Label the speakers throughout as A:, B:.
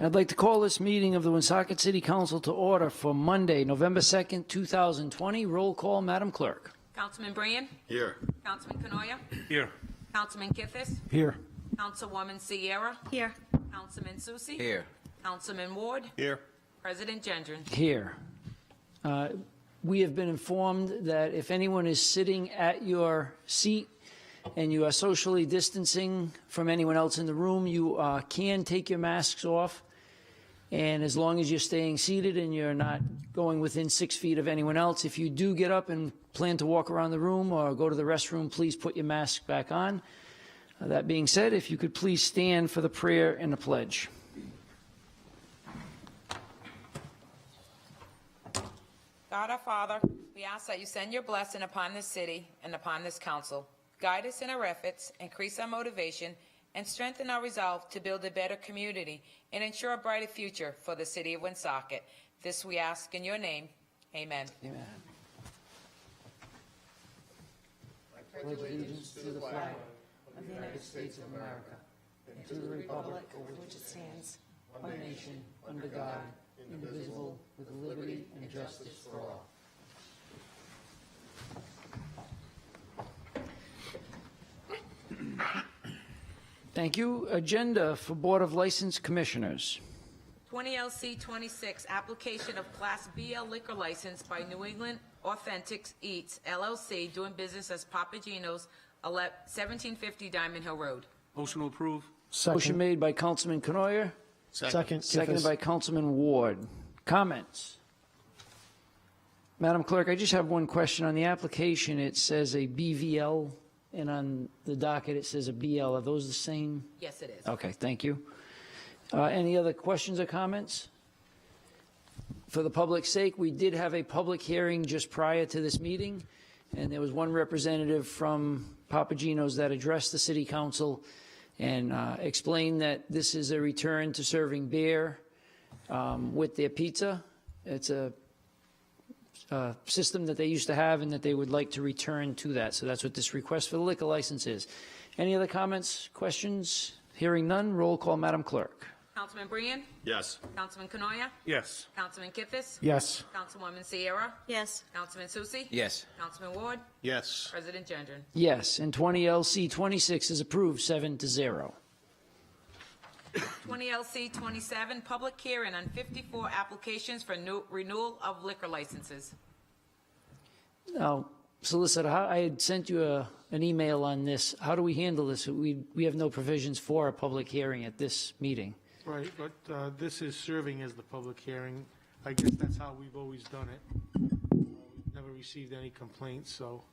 A: I'd like to call this meeting of the Woonsocket City Council to order for Monday, November 2nd, 2020. Roll call, Madam Clerk.
B: Councilman Bryan?
C: Here.
B: Councilman Canoia?
C: Here.
B: Councilman Kithis?
A: Here.
B: Councilwoman Sierra?
D: Here.
B: Councilman Susi?
C: Here.
B: Councilman Ward?
C: Here.
B: President Gendron?
A: Here. We have been informed that if anyone is sitting at your seat and you are socially distancing from anyone else in the room, you can take your masks off. And as long as you're staying seated and you're not going within 6 feet of anyone else, if you do get up and plan to walk around the room or go to the restroom, please put your mask back on. That being said, if you could please stand for the prayer and the pledge.
B: God our Father, we ask that you send your blessing upon this city and upon this council. Guide us in our efforts, increase our motivation, and strengthen our resolve to build a better community and ensure a brighter future for the city of Woonsocket. This we ask in your name. Amen.
A: Amen. I pledge allegiance to the flag of the United States of America and to the republic for which it stands, one nation, under God, indivisible, with liberty and justice for all. Thank you. Agenda for Board of License Commissioners.
B: 20 LC 26, application of Class BL liquor license by New England Authentic Eats, LLC, doing business as Papagino's, 1750 Diamond Hill Road.
C: Motion to approve.
A: Motion made by Councilman Canoia, seconded by Councilman Ward. Comments? Madam Clerk, I just have one question. On the application, it says a BVL, and on the docket, it says a BL. Are those the same?
B: Yes, it is.
A: Okay, thank you. Any other questions or comments? For the public's sake, we did have a public hearing just prior to this meeting, and there was one representative from Papagino's that addressed the city council and explained that this is a return to serving beer with their pizza. It's a system that they used to have and that they would like to return to that. So that's what this request for the liquor license is. Any other comments, questions? Hearing none, roll call, Madam Clerk.
B: Councilman Bryan?
C: Yes.
B: Councilman Canoia?
C: Yes.
B: Councilman Kithis?
E: Yes.
B: Councilwoman Sierra?
D: Yes.
B: Councilman Susi?
C: Yes.
B: Councilman Ward?
C: Yes.
B: President Gendron?
A: Yes, and 20 LC 26 is approved, 7-0.
B: 20 LC 27, public hearing on 54 applications for renewal of liquor licenses.
A: Now, Solicitor, I had sent you an email on this. How do we handle this? We have no provisions for a public hearing at this meeting.
E: Right, but this is serving as the public hearing. I guess that's how we've always done it. We've never received any complaints, so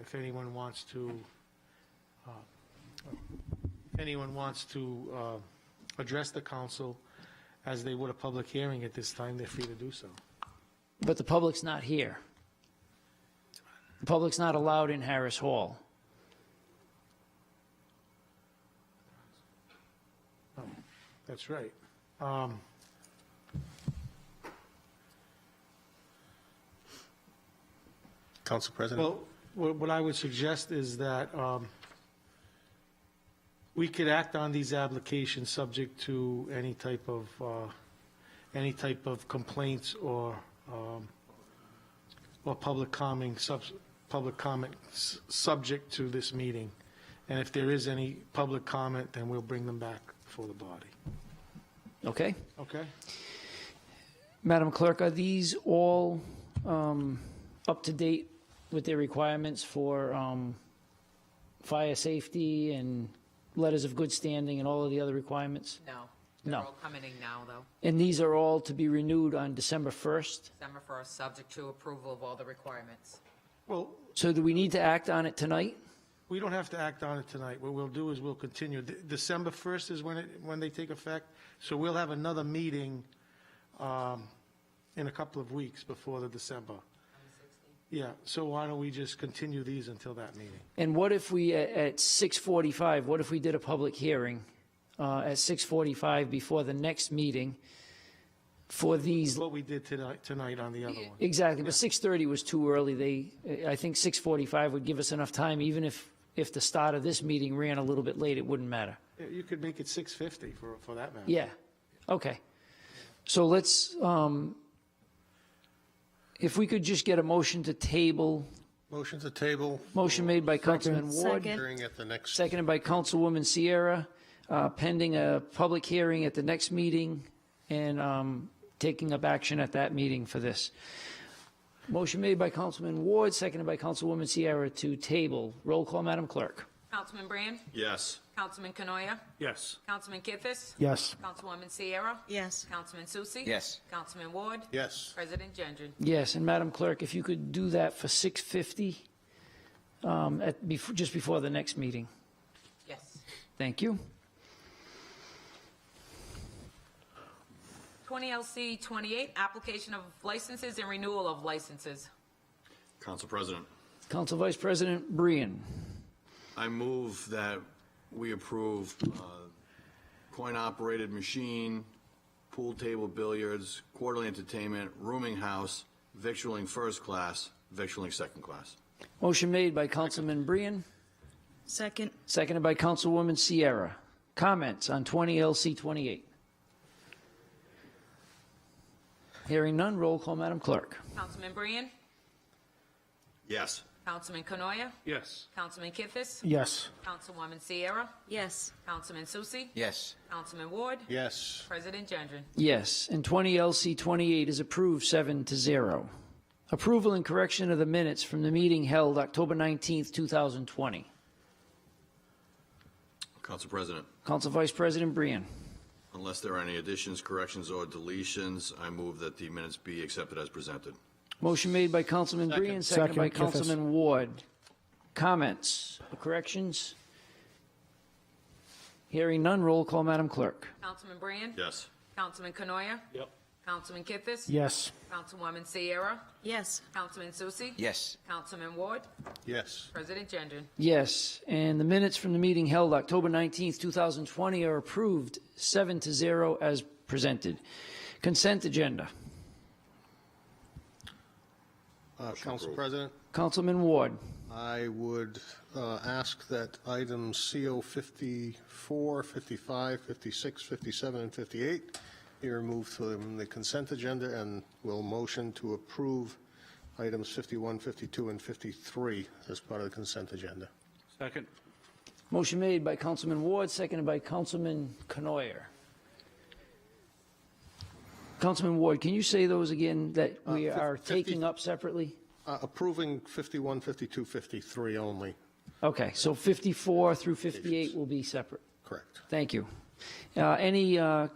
E: if anyone wants to, address the council as they would a public hearing at this time, they're free to do so.
A: But the public's not here. The public's not allowed in Harris Hall.
E: That's right.
C: Council President.
E: Well, what I would suggest is that we could act on these applications subject to any type of complaints or public comment subject to this meeting. And if there is any public comment, then we'll bring them back before the body.
A: Okay?
E: Okay?
A: Madam Clerk, are these all up to date with their requirements for fire safety and letters of good standing and all of the other requirements?
B: No. They're
A: No.
B: all coming in now, though.
A: And these are all to be renewed on December 1st?
B: December 1st, subject to approval of all the requirements.
E: Well,
A: So do we need to act on it tonight?
E: we don't have to act on it tonight. What we'll do is we'll continue. December 1st is when they take effect, so we'll have another meeting in a couple of weeks before the December. Yeah, so why don't we just continue these until that meeting?
A: And what if we, at 6:45, what if we did a public hearing at 6:45 before the next meeting for these?
E: What we did tonight on the other one.
A: Exactly, but 6:30 was too early. I think 6:45 would give us enough time, even if the start of this meeting ran a little bit late, it wouldn't matter.
E: You could make it 6:50 for that matter.
A: Yeah, Okay. So let's, if we could just get a motion to table,
C: Motion to table.
A: motion made by Councilman Ward,
D: Second.
C: Hearing at the next.
A: seconded by Councilwoman Sierra, pending a public hearing at the next meeting and taking up action at that meeting for this. Motion made by Councilman Ward, seconded by Councilwoman Sierra to table. Roll call, Madam Clerk.
B: Councilman Brand,
C: Yes.
B: Councilman Canoia,
C: Yes.
B: Councilman Kithis,
E: Yes.
B: Councilwoman Sierra,
D: Yes.
B: Councilman Susie.
F: Yes.
B: Councilman Ward,
C: Yes.
B: President Gendron.
A: Yes, and Madam Clerk, if you could do that for 6:50 just before the next meeting.
B: Yes.
A: Thank you.
B: 20 LC 28, application of licenses and renewal of licenses.
G: Council President,
A: Council Vice President Brian.
G: I move that we approve coin-operated machine, pool table billiards, quarterly entertainment, rooming house, victualling first class, victualling second class.
A: Motion made by Councilman Brian,
D: Second.
A: seconded by Councilwoman Sierra. Comments on 20 LC 28? Hearing none, roll call, Madam Clerk.
B: Councilman Brand,
G: Yes.
B: Councilman Canoia,
C: Yes.
B: Councilman Kithis,
E: Yes.
B: Councilwoman Sierra,
D: Yes.
B: Councilman Susie,
F: Yes.
B: Councilman Ward,
C: Yes.
B: President Gendron.
A: Yes, and 20 LC 28 is approved 7-0. Approval and correction of the minutes from the meeting held October 19th, 2020.
G: Council President,
A: Council Vice President Brian.
G: unless there are any additions, corrections, or deletions, I move that the minutes be accepted as presented.
A: Motion made by Councilman Brian, seconded by
E: Second, Kithis.
A: Councilman Ward. Comments or corrections? Hearing none, roll call, Madam Clerk.
B: Councilman Brand,
G: Yes.
B: Councilman Canoia,
C: Yep.
B: Councilman Kithis,
E: Yes.
B: Councilwoman Sierra,
D: Yes.
B: Councilman Susie,
F: Yes.
B: Councilman Ward,
C: Yes.
B: President Gendron.
A: Yes, and the minutes from the meeting held October 19th, 2020 are approved 7-0 as presented. Consent agenda.
C: Council President,
A: Councilman Ward.
C: I would ask that items CO 54, 55, 56, 57, and 58 be removed from the consent agenda, and will motion to approve items 51, 52, and 53 as part of the consent agenda.
E: Second.
A: Motion made by Councilman Ward, seconded by Councilman Canoyer. Councilman Ward, can you say those again that we are
C: 50
A: taking up separately?
C: Approving 51, 52, 53 only.
A: Okay, so 54 through 58 will be separate.
C: Correct.
A: Thank you. Any, on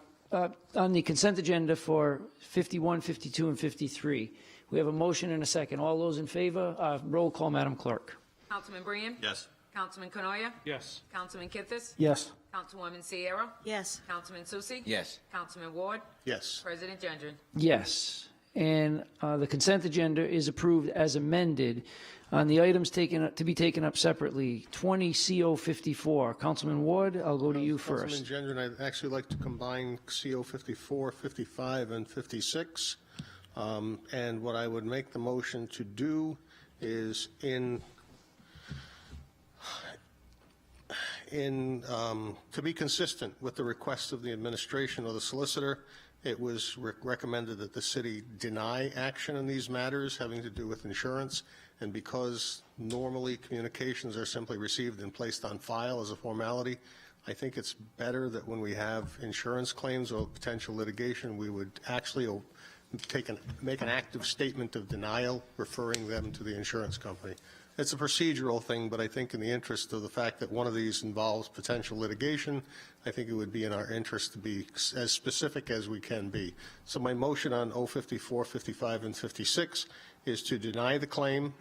A: the consent agenda for 51, 52, and 53, we have a motion and a second. All those in favor, roll call, Madam Clerk.
B: Councilman Brand,
G: Yes.
B: Councilman Canoia,
E: Yes.
B: Councilman Kithis,
E: Yes.
B: Councilwoman Sierra,
D: Yes.
B: Councilman Susie,
F: Yes.
B: Councilman Ward,
C: Yes.
B: President Gendron.
A: Yes, and the consent agenda is approved as amended on the items to be taken up separately. 20 CO 54. Councilman Ward, I'll go to you first.
C: Councilman Gendron, I'd actually like to combine CO 54, 55, and 56. And what I would make the motion to do is to be consistent with the request of the administration or the solicitor, it was recommended that the city deny action in these matters having to do with insurance. And because normally communications are simply received and placed on file as a formality, I think it's better that when we have insurance claims or potential litigation, we would actually make an active statement of denial, referring them to the insurance company. It's a procedural thing, but I think in the interest of the fact that one of these involves potential litigation, I think it would be in our interest to be as specific as we can be. So my motion on 054, 55, and 56 is to deny the claim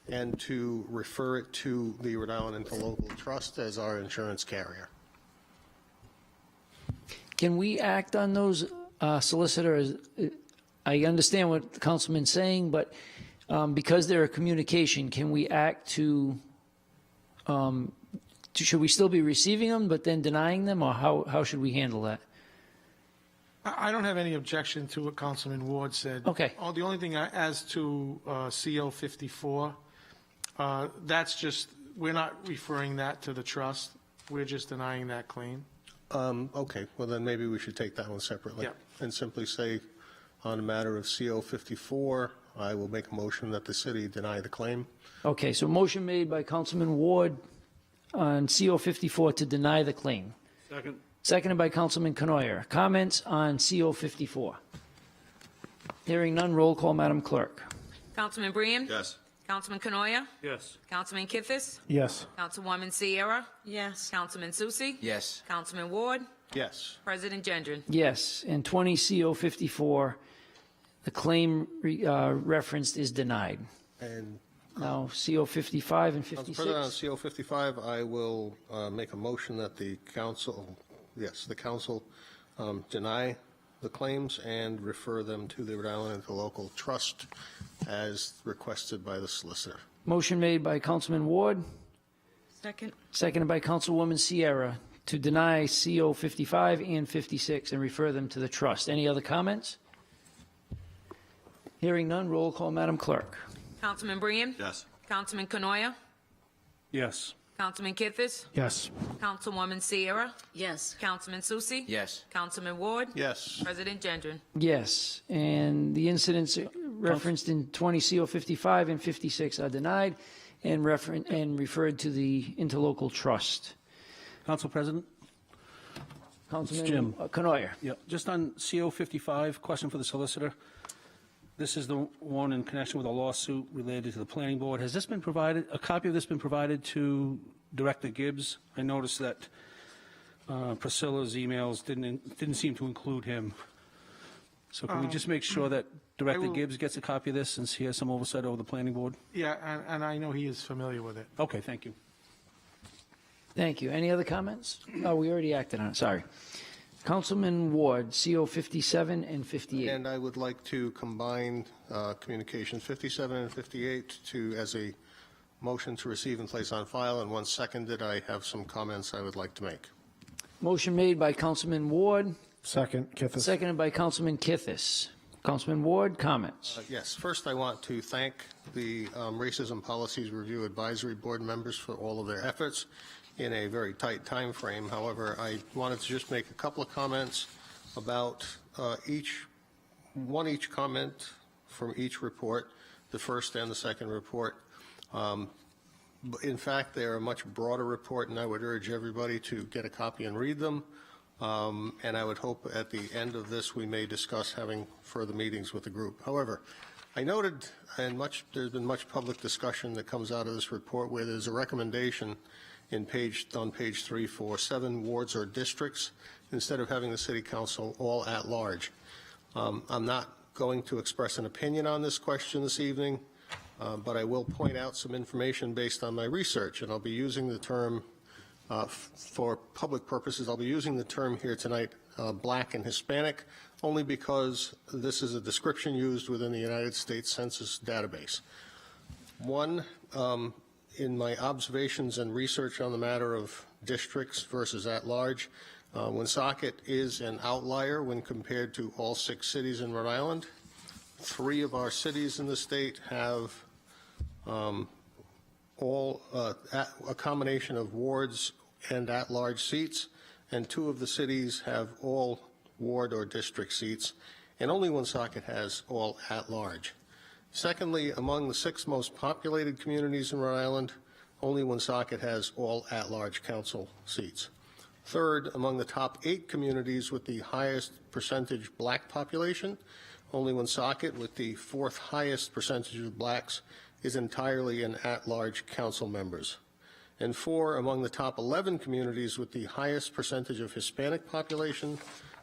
C: and to refer it to the Rhode Island Interlocal Trust as our insurance carrier.
A: Can we act on those, Solicitor? I understand what the Councilman's saying, but because they're a communication, can we act to, should we still be receiving them but then denying them, or how should we handle that?
E: I don't have any objection to what Councilman Ward said.
A: Okay.
E: The only thing as to CO 54, that's just, we're not referring that to the trust. We're just denying that claim.
C: Okay, well then maybe we should take that one separately.
E: Yeah.
C: And simply say, on a matter of CO 54, I will make a motion that the city deny the claim.
A: Okay, so motion made by Councilman Ward on CO 54 to deny the claim.
G: Second.
A: Seconded by Councilman Canoyer. Comments on CO 54? Hearing none, roll call, Madam Clerk.
B: Councilman Bream?
G: Yes.
B: Councilman Canoyer?
G: Yes.
B: Councilman Kithis?
E: Yes.
B: Councilwoman Sierra? Yes. Councilman Susie?
D: Yes.
B: Councilman Ward?
C: Yes.
B: President Gendron?
A: Yes, and 20 CO 54, the claim referenced is denied.
C: And
A: Now, CO 55 and
C: Council President, on
A: 56.
C: CO 55, I will make a motion that the council deny the claims and refer them to the Rhode Island Interlocal Trust as requested by the solicitor.
A: Motion made by Councilman Ward,
B: Second.
A: seconded by Councilwoman Sierra to deny CO 55 and 56 and refer them to the trust. Any other comments? Hearing none, roll call, Madam Clerk.
B: Councilman Bream?
G: Yes.
B: Councilman Canoyer?
E: Yes.
B: Councilman Kithis?
E: Yes.
B: Councilwoman Sierra?
F: Yes.
B: Councilman Susie?
D: Yes.
B: Councilman Ward?
C: Yes.
B: President Gendron?
A: Yes, and the incidents referenced in 20 CO 55 and 56 are denied and referred to the interlocal trust.
H: Council President?
A: Councilman
H: Jim.
A: Canoyer.
H: Yeah, just on CO 55, question for the solicitor. This is the one in connection with a lawsuit related to the planning board. Has this been provided, a copy of this been provided to Director Gibbs? I noticed that Priscilla's emails didn't seem to include him. So can we just make sure that Director
E: will-
H: Gibbs gets a copy of this since he has some oversight over the planning board?
E: Yeah, and I know he is familiar with it.
H: Okay, thank you.
A: Thank you. Any other comments? Oh, we already acted on it, sorry. Councilman Ward, CO 57 and 58.
C: And I would like to combine communications 57 and 58 as a motion to receive and place on file, and once seconded, I have some comments I would like to make.
A: Motion made by Councilman Ward,
E: Second, Kithis.
A: seconded by Councilman Kithis. Councilman Ward, comments?
C: Yes, first I want to thank the Racism Policies Review Advisory Board members for all of their efforts in a very tight time frame. However, I wanted to just make a couple of comments about each comment from each report, the first and the second report. In fact, they're a much broader report, and I would urge everybody to get a copy and read them. And I would hope at the end of this we may discuss having further meetings with the group. However, I noted, and there's been much public discussion that comes out of this report where there's a recommendation on page 3 for 7 wards or districts instead of having the city council all at large. I'm not going to express an opinion on this question this evening, but I will point out some information based on my research, and I'll be using the term for public purposes. I'll be using the term here tonight, black and Hispanic, only because this is a description used within the United States Census database. One, in my observations and research on the matter of districts versus at large, Woonsocket is an outlier when compared to all 6 cities in Rhode Island. 3 of our cities in the state have a combination of wards and at-large seats, and 2 of the cities have all ward or district seats, and only Woonsocket has all at-large. Secondly, among the 6 most populated communities in Rhode Island, only Woonsocket has all at-large council seats. Third, among the top 8 communities with the highest percentage black population, only Woonsocket, with the 4th highest percentage of blacks, is entirely in at-large council members. And 4, among the top 11 communities with the highest percentage of Hispanic population,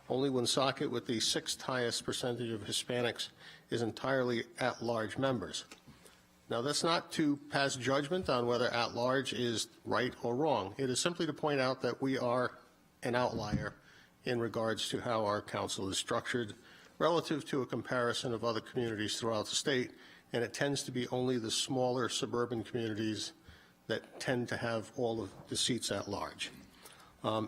C: only Woonsocket, with the 6th highest percentage of Hispanics, is entirely at-large members. Now, that's not to pass judgment on whether at-large is right or wrong. It is simply to point out that we are an outlier in regards to how our council is structured relative to a comparison of other communities throughout the state, and it tends to be only the smaller suburban communities that tend to have all of the seats at large.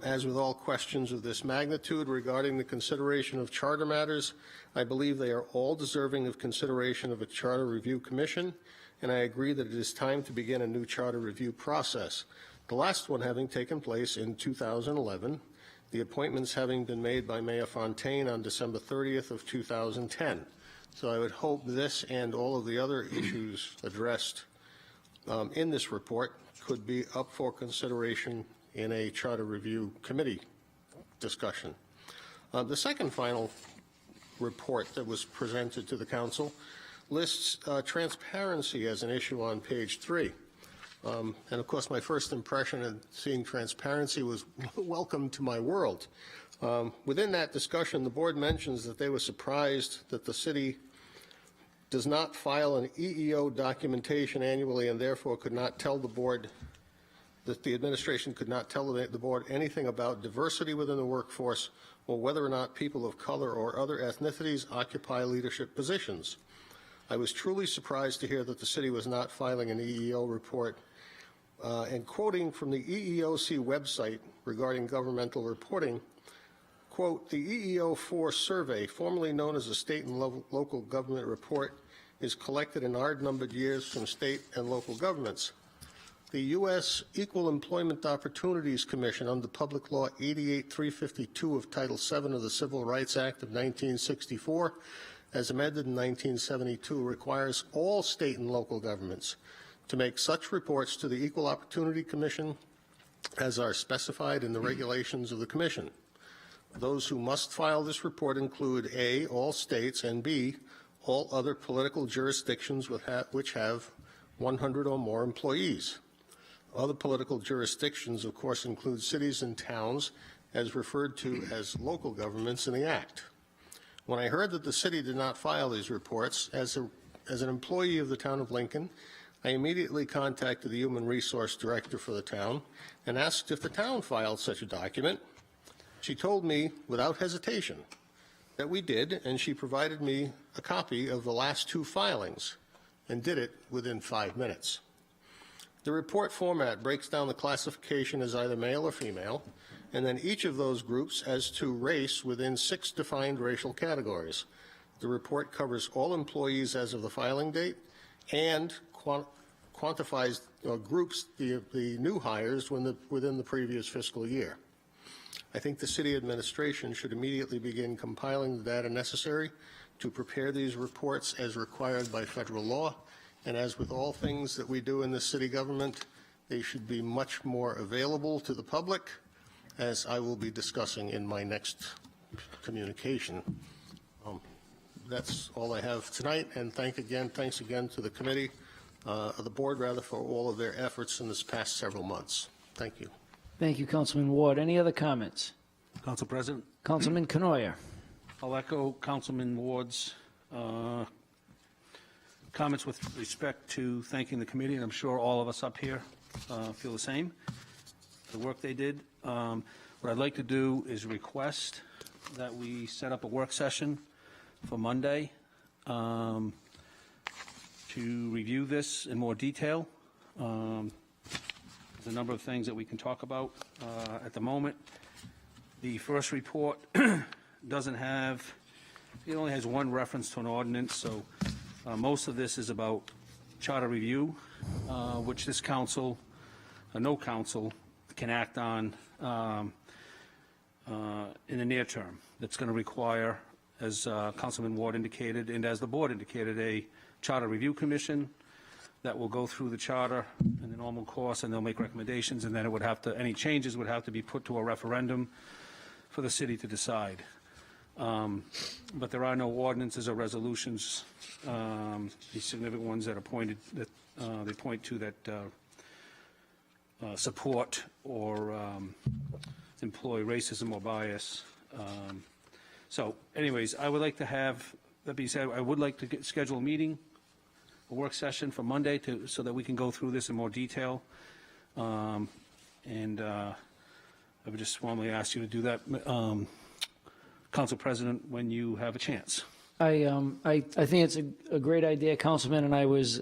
C: As with all questions of this magnitude regarding the consideration of charter matters, I believe they are all deserving of consideration of a charter review commission, and I agree that it is time to begin a new charter review process, the last one having taken place in 2011. the appointments having been made by Mayor Fontaine on December 30th of 2010. So I would hope this and all of the other issues addressed in this report could be up for consideration in a Charter Review Committee discussion. The second final report that was presented to the Council lists transparency as an issue on page 3. And of course, my first impression of seeing transparency was welcome to my world. Within that discussion, the board mentions that they were surprised that the city does not file an EEO documentation annually and therefore could not tell the board, that the administration could not tell the board anything about diversity within the workforce or whether or not people of color or other ethnicities occupy leadership positions. I was truly surprised to hear that the city was not filing an EEO report. And quoting from the EEOC website regarding governmental reporting, quote, the EEO4 survey, formerly known as a state and local government report, is collected in odd-numbered years from state and local governments. The U.S. Equal Employment Opportunities Commission under Public Law 88-352 of Title VII of the Civil Rights Act of 1964, as amended in 1972, requires all state and local governments to make such reports to the Equal Opportunity Commission as are specified in the regulations of the Commission. Those who must file this report include A, all states, and B, all other political jurisdictions which have 100 or more employees. Other political jurisdictions, of course, include cities and towns, as referred to as local governments in the Act. When I heard that the city did not file these reports, as an employee of the town of Lincoln, I immediately contacted the Human Resource Director for the town and asked if the town filed such a document. She told me, without hesitation, that we did, and she provided me a copy of the last 2 filings and did it within 5 minutes. The report format breaks down the classification as either male or female, and then each of those groups as to race within 6 defined racial categories. The report covers all employees as of the filing date and quantifies or groups the new hires within the previous fiscal year. I think the city administration should immediately begin compiling the data necessary to prepare these reports as required by federal law. And as with all things that we do in the city government, they should be much more available to the public, as I will be discussing in my next communication. That's all I have tonight, and thanks again to the committee, the board rather, for all of their efforts in this past several months. Thank you.
A: Thank you, Councilman Ward. Any other comments?
H: Council President,
A: Councilman Canoyer.
H: I'll echo Councilman Ward's comments with respect to thanking the committee, and I'm sure all of us up here feel the same, the work they did. What I'd like to do is request that we set up a work session for Monday to review this in more detail. There's a number of things that we can talk about at the moment. The first report doesn't have, it only has one reference to an ordinance, so most of this is about charter review, which this council, no council, can act on in the near term. That's going to require, as Councilman Ward indicated, and as the board indicated, a charter review commission that will go through the charter in the normal course, and they'll make recommendations, and then it would have to, any changes would have to be put to a referendum for the city to decide. But there are no ordinances or resolutions, the significant ones that are pointed, that they point to that support or employ racism or bias. So anyways, I would like to have, that being said, I would like to schedule a meeting, a work session for Monday so that we can go through this in more detail. I would just formally ask you to do that, Council President, when you have a chance.
A: I think it's a great idea, Councilman, and I was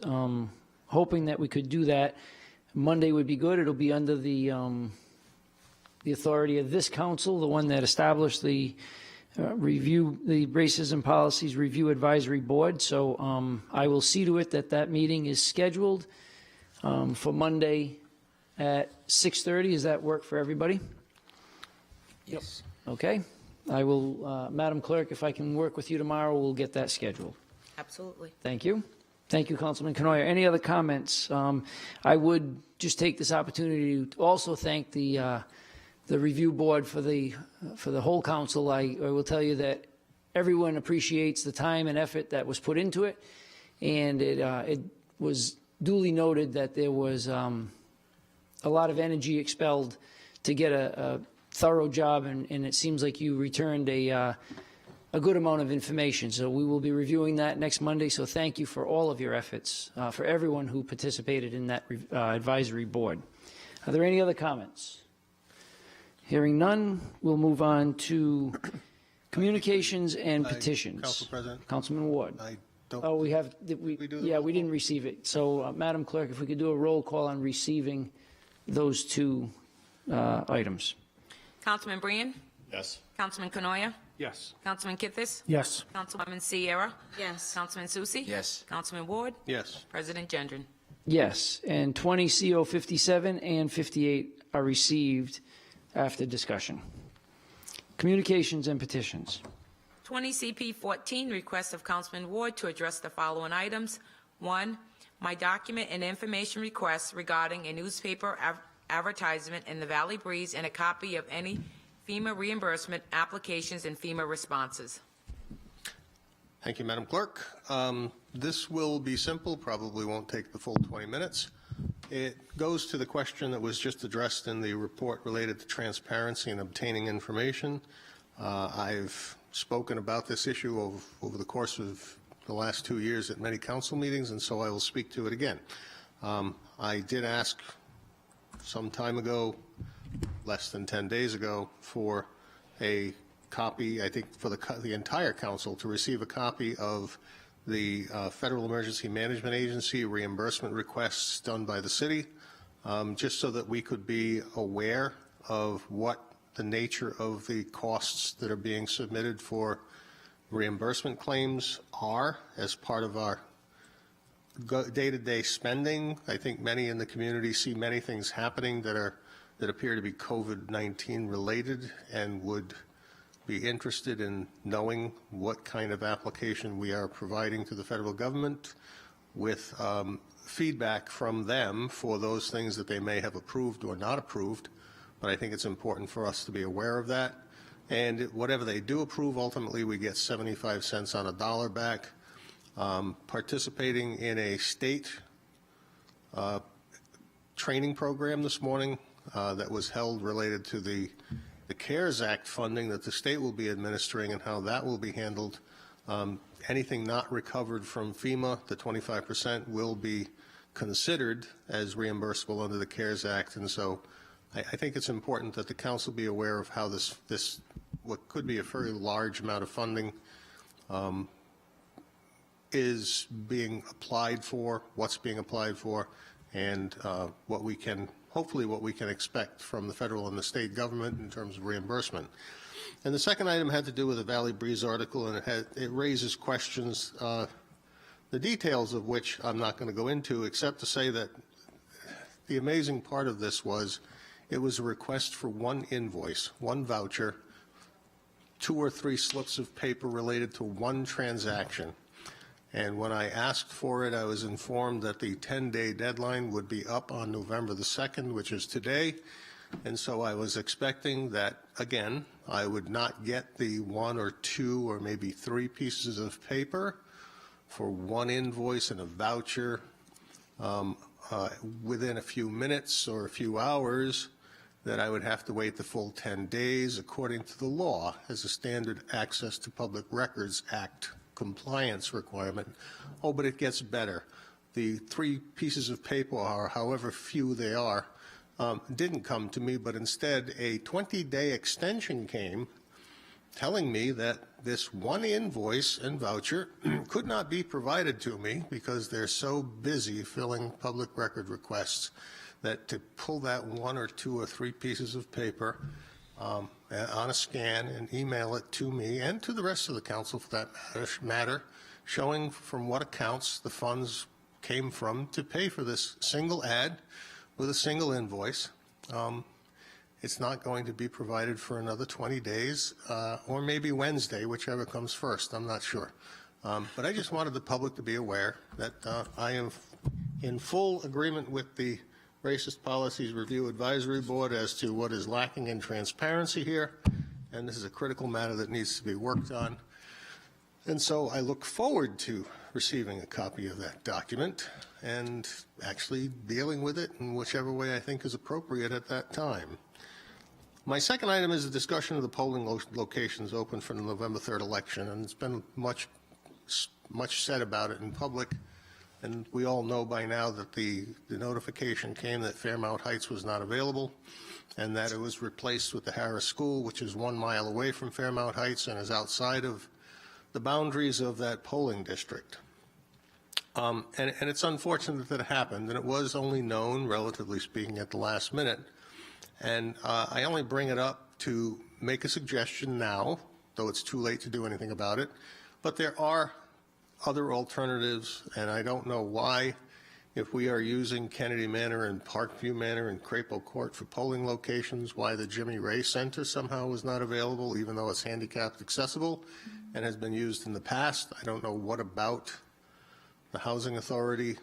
A: hoping that we could do that. Monday would be good. It'll be under the authority of this council, the one that established the review, the Racism Policies Review Advisory Board. So I will see to it that that meeting is scheduled for Monday at 6:30. Does that work for everybody?
B: Yes.
A: Okay? I will, Madam Clerk, if I can work with you tomorrow, we'll get that scheduled.
B: Absolutely.
A: Thank you. Thank you, Councilman Canoia. Any other comments? I would just take this opportunity to also thank the review board for the whole council. I will tell you that everyone appreciates the time and effort that was put into it, and it was duly noted that there was a lot of energy expelled to get a thorough job, and it seems like you returned a good amount of information. So we will be reviewing that next Monday, so thank you for all of your efforts, for everyone who participated in that advisory board. Are there any other comments? Hearing none, we'll move on to communications and petitions.
C: Council President?
A: Councilman Ward.
C: I don't.
A: Oh, we have,
C: We do the
A: yeah,
C: roll
A: we didn't receive it. So, Madam Clerk, if we could do a roll call on receiving those two items.
B: Councilman Brand?
G: Yes.
B: Councilman Canoia?
H: Yes.
B: Councilman Kithis?
H: Yes.
B: Councilwoman Sierra? Yes. Councilman Susie?
G: Yes.
B: Councilman Ward?
C: Yes.
B: President Gendron?
A: Yes, and 20 CO 57 and 58 are received after discussion. Communications and petitions.
B: 20 CP 14, request of Councilman Ward to address the following items. 1, my document and information request regarding a newspaper advertisement in the Valley Breeze and a copy of any FEMA reimbursement applications and FEMA responses.
C: Thank you, Madam Clerk. This will be simple, probably won't take the full 20 minutes. It goes to the question that was just addressed in the report related to transparency and obtaining information. I've spoken about this issue over the course of the last 2 years at many council meetings, and so I will speak to it again. I did ask some time ago, less than 10 days ago, for a copy, I think for the entire council to receive a copy of the Federal Emergency Management Agency reimbursement requests done by the city, just so that we could be aware of what the nature of the costs that are being submitted for reimbursement claims are as part of our day-to-day spending. I think many in the community see many things happening that appear to be COVID-19 related and would be interested in knowing what kind of application we are providing to the federal government with feedback from them for those things that they may have approved or not approved. But I think it's important for us to be aware of that. And whatever they do approve, ultimately we get 75 cents on a dollar back. Participating in a state training program this morning that was held related to the CARES Act funding that the state will be administering and how that will be handled. Anything not recovered from FEMA, the 25%, will be considered as reimbursable under the CARES Act. And so I think it's important that the council be aware of how this what could be a very large amount of funding is being applied for, what's being applied for, and what we can, hopefully what we can expect from the federal and the state government in terms of reimbursement. And the second item had to do with the Valley Breeze article, and it raises questions, the details of which I'm not going to go into, except to say that the amazing part of this was it was a request for one invoice, one voucher, 2 or 3 slips of paper related to one transaction. And when I asked for it, I was informed that the 10-day deadline would be up on November the 2nd, which is today. And so I was expecting that, again, I would not get the 1 or 2 or maybe 3 pieces of paper for one invoice and a voucher within a few minutes or a few hours, that I would have to wait the full 10 days according to the law as a standard Access to Public Records Act compliance requirement. Oh, but it gets better. The 3 pieces of paper, or however few they are, didn't come to me, but instead a 20-day extension came telling me that this one invoice and voucher could not be provided to me because they're so busy filling public record requests that to pull that 1 or 2 or 3 pieces of paper on a scan and email it to me and to the rest of the council for that matter, showing from what accounts the funds came from to pay for this single ad with a single invoice. It's not going to be provided for another 20 days, or maybe Wednesday, whichever comes first. I'm not sure. But I just wanted the public to be aware that I am in full agreement with the Racist Policies Review Advisory Board as to what is lacking in transparency here, and this is a critical matter that needs to be worked on. And so I look forward to receiving a copy of that document and actually dealing with it in whichever way I think is appropriate at that time. My second item is a discussion of the polling locations open for the November 3rd election, and it's been much said about it in public, and we all know by now that the notification came that Fairmount Heights was not available and that it was replaced with the Harris School, which is 1 mile away from Fairmount Heights and is outside of the boundaries of that polling district. And it's unfortunate that it happened, and it was only known, relatively speaking, at the last minute. And I only bring it up to make a suggestion now, though it's too late to do anything about it. But there are other alternatives, and I don't know why, if we are using Kennedy Manor and Parkview Manor and Crapo Court for polling locations, why the Jimmy Ray Center somehow was not available, even though it's handicapped accessible and has been used in the past. I don't know what about the Housing Authority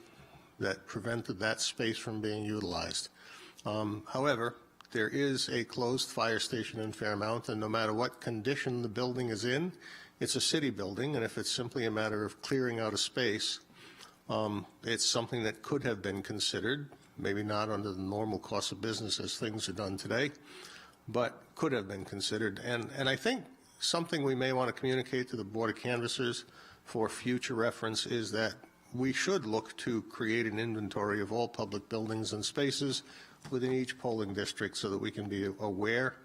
C: that prevented that space from being utilized. However, there is a closed fire station in Fairmount, and no matter what condition the building is in, it's a city building, and if it's simply a matter of clearing out a space, it's something that could have been considered, maybe not under the normal course of business as things are done today, but could have been considered. And I think something we may want to communicate to the Board of Canvassers for future reference is that we should look to create an inventory of all public buildings and spaces within each polling district so that we can be aware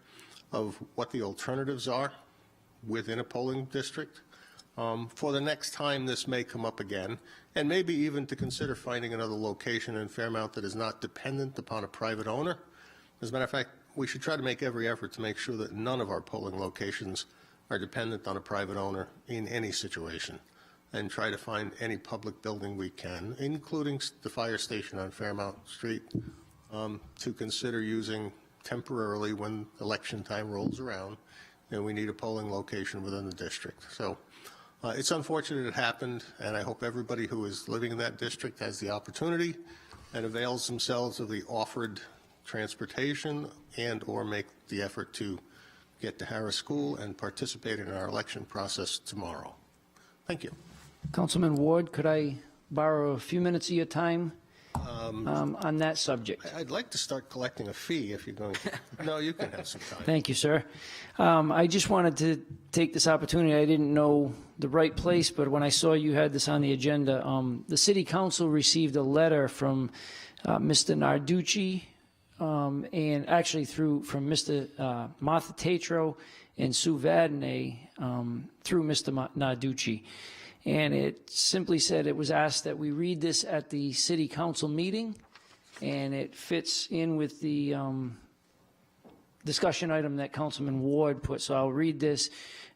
C: of what the alternatives are within a polling district for the next time this may come up again, and maybe even to consider finding another location in Fairmount that is not dependent upon a private owner. As a matter of fact, we should try to make every effort to make sure that none of our polling locations are dependent on a private owner in any situation, and try to find any public building we can, including the fire station on Fairmount Street, to consider using temporarily when election time rolls around and we need a polling location within the district. So it's unfortunate it happened, and I hope everybody who is living in that district has the opportunity and avails themselves of the offered transportation and or make the effort to get to Harris School and participate in our election process tomorrow. Thank you.
A: Councilman Ward, could I borrow a few minutes of your time on that subject?
C: I'd like to start collecting a fee if you're going to. No, you can have some time.
A: Thank you, sir. I just wanted to take this opportunity. I didn't know the right place, but when I saw you had this on the agenda, the City Council received a letter from Mr. Narducci, and actually from Mr. Martha Tatro and Sue Vadney through Mr. Narducci. And it simply said it was asked that we read this at the City Council meeting, and it fits in with the discussion item that Councilman Ward put. So I'll read this.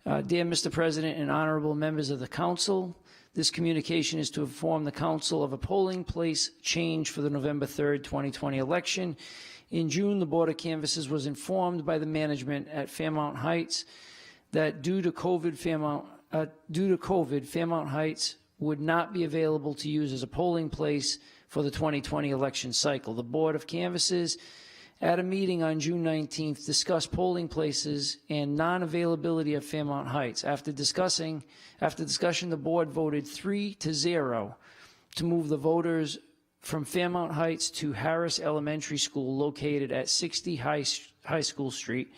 A: Dear Mr. President and honorable members of the council, this communication is to inform the council of a polling place change for the November 3rd, 2020 election. In June, the Board of Canvassers was informed by the management at Fairmount Heights that due to COVID, Fairmount Heights would not be available to use as a polling place for the 2020 election cycle. The Board of Canvassers, at a meeting on June 19th, discussed polling places and non-availability of Fairmount Heights. After discussion, the board voted 3-0 to move the voters from Fairmount Heights to Harris Elementary School, located at 60 High School Street.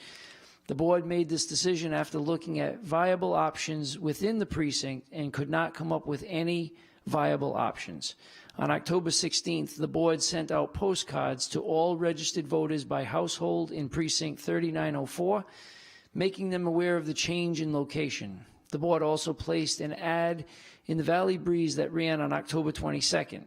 A: The board made this decision after looking at viable options within the precinct and could not come up with any viable options. On October 16th, the board sent out postcards to all registered voters by household in precinct 3904, making them aware of the change in location. The board also placed an ad in the Valley Breeze that ran on October 22nd.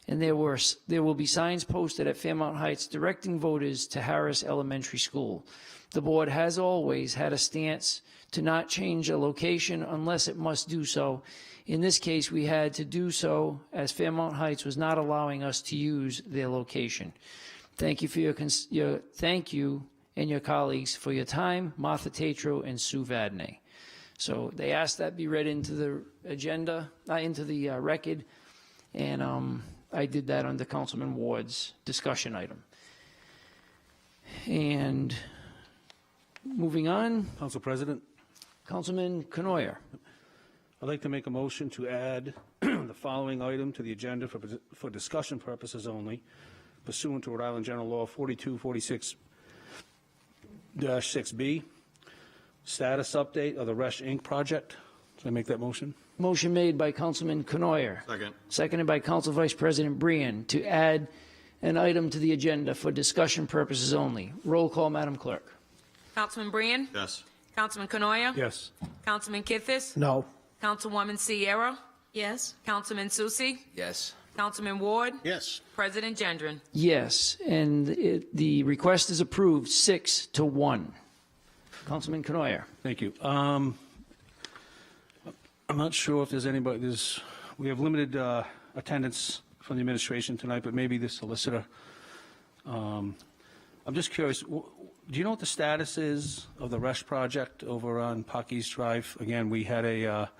A: And there will be signs posted at Fairmount Heights directing voters to Harris Elementary School. The board has always had a stance to not change a location unless it must do so. In this case, we had to do so as Fairmount Heights was not allowing us to use their location. Thank you for and your colleagues for your time, Martha Tatro and Sue Vadney. So they asked that be read into the agenda, into the record, and I did that under Councilman Ward's discussion item. And moving on,
H: Council President,
A: Councilman Canoyer.
H: I'd like to make a motion to add the following item to the agenda for discussion purposes only, pursuant to Rhode Island General Law 4246-6B, status update of the Resch Inc. project. Should I make that motion?
A: Motion made by Councilman Canoyer.
G: Second.
A: Seconded by Council Vice President Brian to add an item to the agenda for discussion purposes only. Roll call, Madam Clerk.
B: Councilman Brian?
G: Yes.
B: Councilman Canoyer?
H: Yes.
B: Councilman Kithis?
E: No.
B: Councilwoman Sierra?
D: Yes.
B: Councilman Susi?
F: Yes.
B: Councilman Ward?
C: Yes.
B: President Gendron?
A: Yes, and the request is approved 6-1. Councilman Canoyer.
H: Thank you. I'm not sure if there's anybody, we have limited attendance from the administration tonight, but maybe the solicitor. I'm just curious, do you know what the status is of the Resch project over on Park East Drive? Again, we had a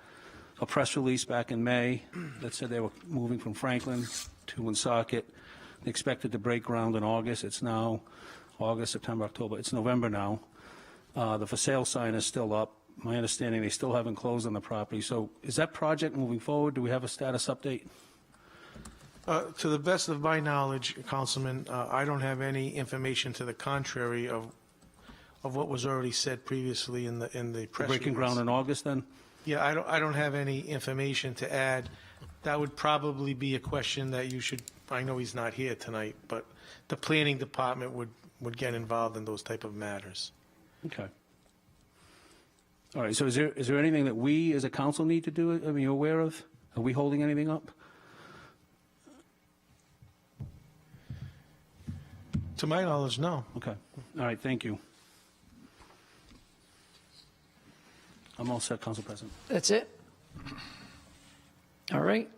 H: press release back in May that said they were moving from Franklin to Woonsocket. They expected to break ground in August. It's now August, September, October. It's November now. The for sale sign is still up. My understanding, they still haven't closed on the property. So is that project moving forward? Do we have a status update?
E: To the best of my knowledge, Councilman, I don't have any information to the contrary of what was already said previously in the press release.
H: Breaking ground in August, then?
E: Yeah, I don't have any information to add. That would probably be a question that you should, I know he's not here tonight, but the planning department would get involved in those type of matters.
H: Okay. All right, so is there anything that we as a council need to do, I mean, you're aware of? Are we holding anything up?
E: To my knowledge, no.
H: Okay. All right, thank you. I'm all set, Council President.
A: That's it? All right.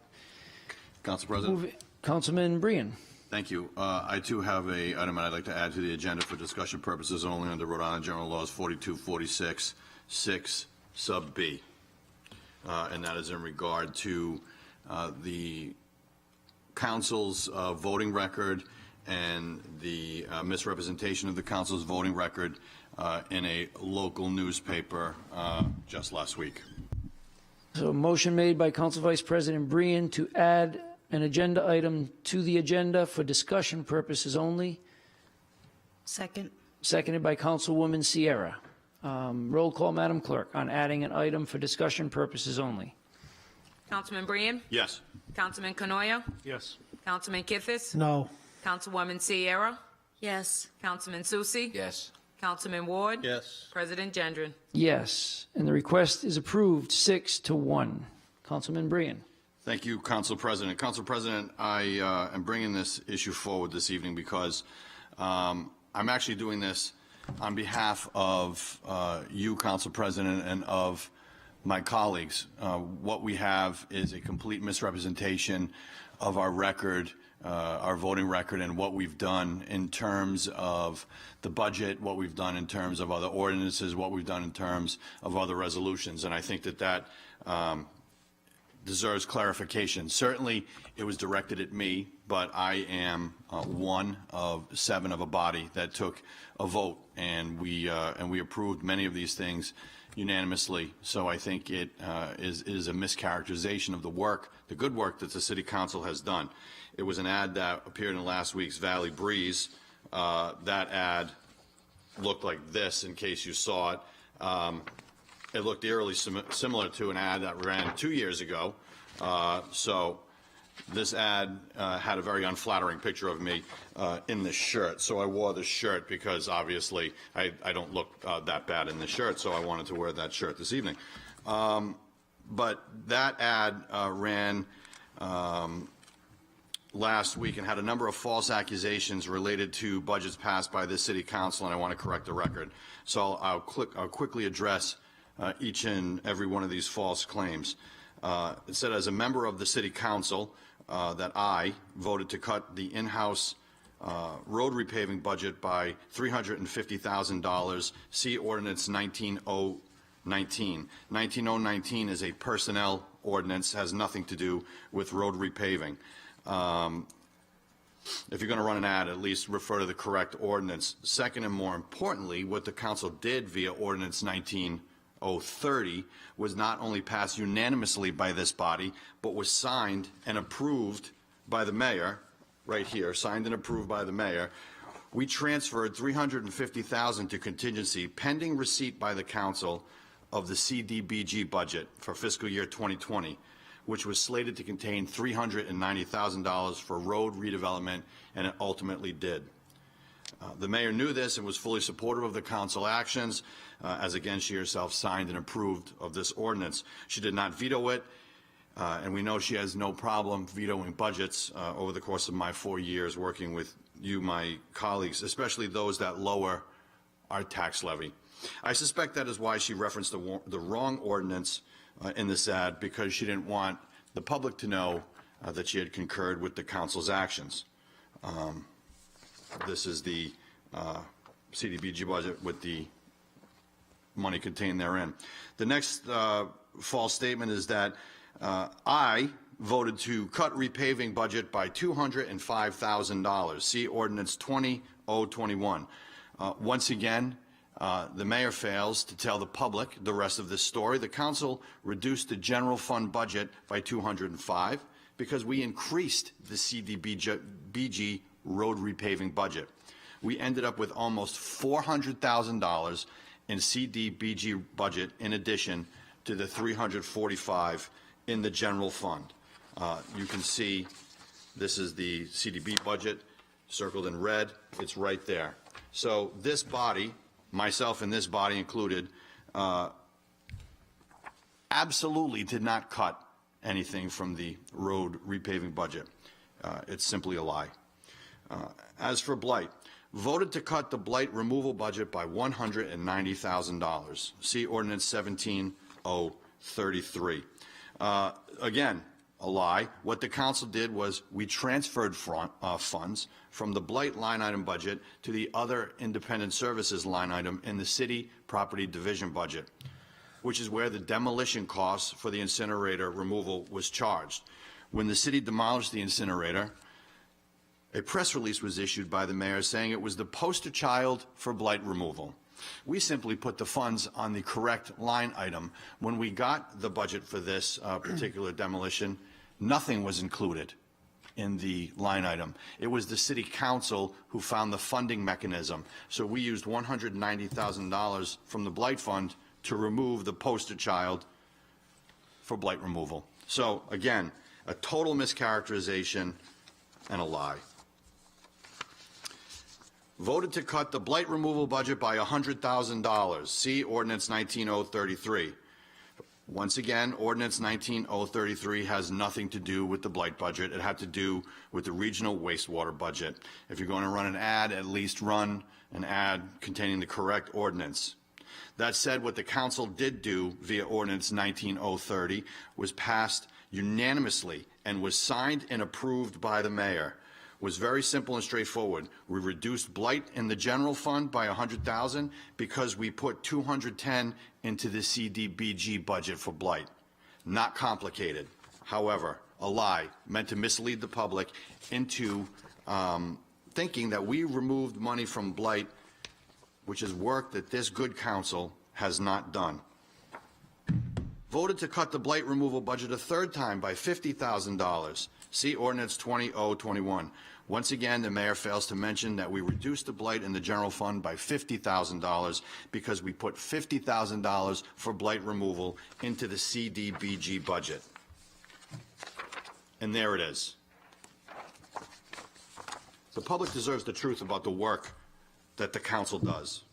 G: Council President.
A: Councilman Brian.
G: Thank you. I too have a item I'd like to add to the agenda for discussion purposes only under Rhode Island General Laws 4246-6 sub B. And that is in regard to the council's voting record and the misrepresentation of the council's voting record in a local newspaper just last week.
A: So a motion made by Council Vice President Brian to add an agenda item to the agenda for discussion purposes only.
D: Second.
A: Seconded by Councilwoman Sierra. Roll call, Madam Clerk, on adding an item for discussion purposes only.
B: Councilman Brian?
G: Yes.
B: Councilman Canoyer?
H: Yes.
B: Councilman Kithis?
E: No.
B: Councilwoman Sierra?
D: Yes.
B: Councilman Susi?
F: Yes.
B: Councilman Ward?
C: Yes.
B: President Gendron?
A: Yes, and the request is approved 6-1. Councilman Brian.
G: Thank you, Council President. Council President, I am bringing this issue forward this evening because I'm actually doing this on behalf of you, Council President, and of my colleagues. What we have is a complete misrepresentation of our record, our voting record, and what we've done in terms of the budget, what we've done in terms of other ordinances, what we've done in terms of other resolutions. And I think that deserves clarification. Certainly, it was directed at me, but I am one of 7 of a body that took a vote, and we approved many of these things unanimously. So I think it is a mischaracterization of the work, the good work that the City Council has done. It was an ad that appeared in last week's Valley Breeze. That ad looked like this, in case you saw it. It looked eerily similar to an ad that ran 2 years ago. So this ad had a very unflattering picture of me in this shirt. So I wore this shirt because obviously I don't look that bad in this shirt, so I wanted to wear that shirt this evening. But that ad ran last week and had a number of false accusations related to budgets passed by the City Council, and I want to correct the record. So I'll quickly address each and every one of these false claims. It said, as a member of the City Council, that I voted to cut the in-house road repaving budget by $350,000. See Ordinance 19019. 19019 is a personnel ordinance, has nothing to do with road repaving. If you're going to run an ad, at least refer to the correct ordinance. Second, and more importantly, what the council did via Ordinance 19030 was not only passed unanimously by this body, but was signed and approved by the mayor, right here, signed and approved by the mayor. We transferred $350,000 to contingency pending receipt by the council of the CDBG budget for fiscal year 2020, which was slated to contain $390,000 for road redevelopment, and it ultimately did. The mayor knew this and was fully supportive of the council actions, as again she herself signed and approved of this ordinance. She did not veto it, and we know she has no problem vetoing budgets over the course of my 4 years working with you, my colleagues, especially those that lower our tax levy. I suspect that is why she referenced the wrong ordinance in this ad, because she didn't want the public to know that she had concurred with the council's actions. This is the CDBG budget with the money contained therein. The next false statement is that I voted to cut repaving budget by $205,000. See Ordinance 20021. Once again, the mayor fails to tell the public the rest of this story. The council reduced the general fund budget by $205 because we increased the CDBG road repaving budget. We ended up with almost $400,000 in CDBG budget in addition to the $345 in the general fund. You can see this is the CDB budget circled in red. It's right there. So this body, myself and this body included, absolutely did not cut anything from the road repaving budget. It's simply a lie. As for blight, voted to cut the blight removal budget by $190,000. See Ordinance 17033. Again, a lie. What the council did was we transferred funds from the blight line item budget to the other independent services line item in the city property division budget, which is where the demolition costs for the incinerator removal was charged. When the city demolished the incinerator, a press release was issued by the mayor saying it was the poster child for blight removal. We simply put the funds on the correct line item. When we got the budget for this particular demolition, nothing was included in the line item. It was the city council who found the funding mechanism. So we used $190,000 from the blight fund to remove the poster child for blight removal. So again, a total mischaracterization and a lie. Voted to cut the blight removal budget by $100,000. See Ordinance 19033. Once again, Ordinance 19033 has nothing to do with the blight budget. It had to do with the regional wastewater budget. If you're going to run an ad, at least run an ad containing the correct ordinance. That said, what the council did do via Ordinance 19030 was passed unanimously and was signed and approved by the mayor. Was very simple and straightforward. We reduced blight in the general fund by $100,000 because we put $210 into the CDBG budget for blight. Not complicated. However, a lie meant to mislead the public into thinking that we removed money from blight, which is work that this good council has not done. Voted to cut the blight removal budget a third time by $50,000. See Ordinance 20021. Once again, the mayor fails to mention that we reduced the blight in the general fund by $50,000 because we put $50,000 for blight removal into the CDBG budget. And there it is. The public deserves the truth about the work that the council does.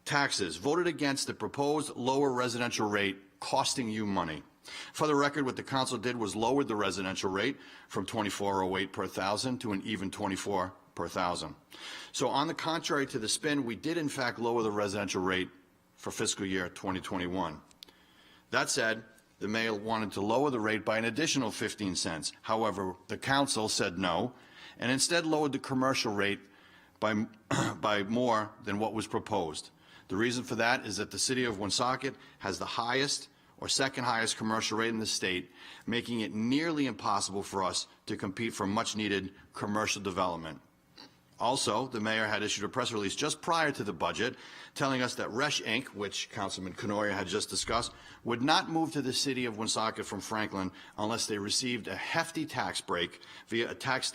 G: Taxes. Voted against the proposed lower residential rate, costing you money. For the record, what the council did was lowered the residential rate from $24.08 per thousand to an even $24 per thousand. So on the contrary to the spin, we did in fact lower the residential rate for fiscal year 2021. That said, the mayor wanted to lower the rate by an additional 15 cents. However, the council said no and instead lowered the commercial rate by more than what was proposed. The reason for that is that the City of Woonsocket has the highest or second highest commercial rate in the state, making it nearly impossible for us to compete for much-needed commercial development. Also, the mayor had issued a press release just prior to the budget telling us that Resch Inc., which Councilman Canoia had just discussed, would not move to the City of Woonsocket from Franklin unless they received a hefty tax break via a tax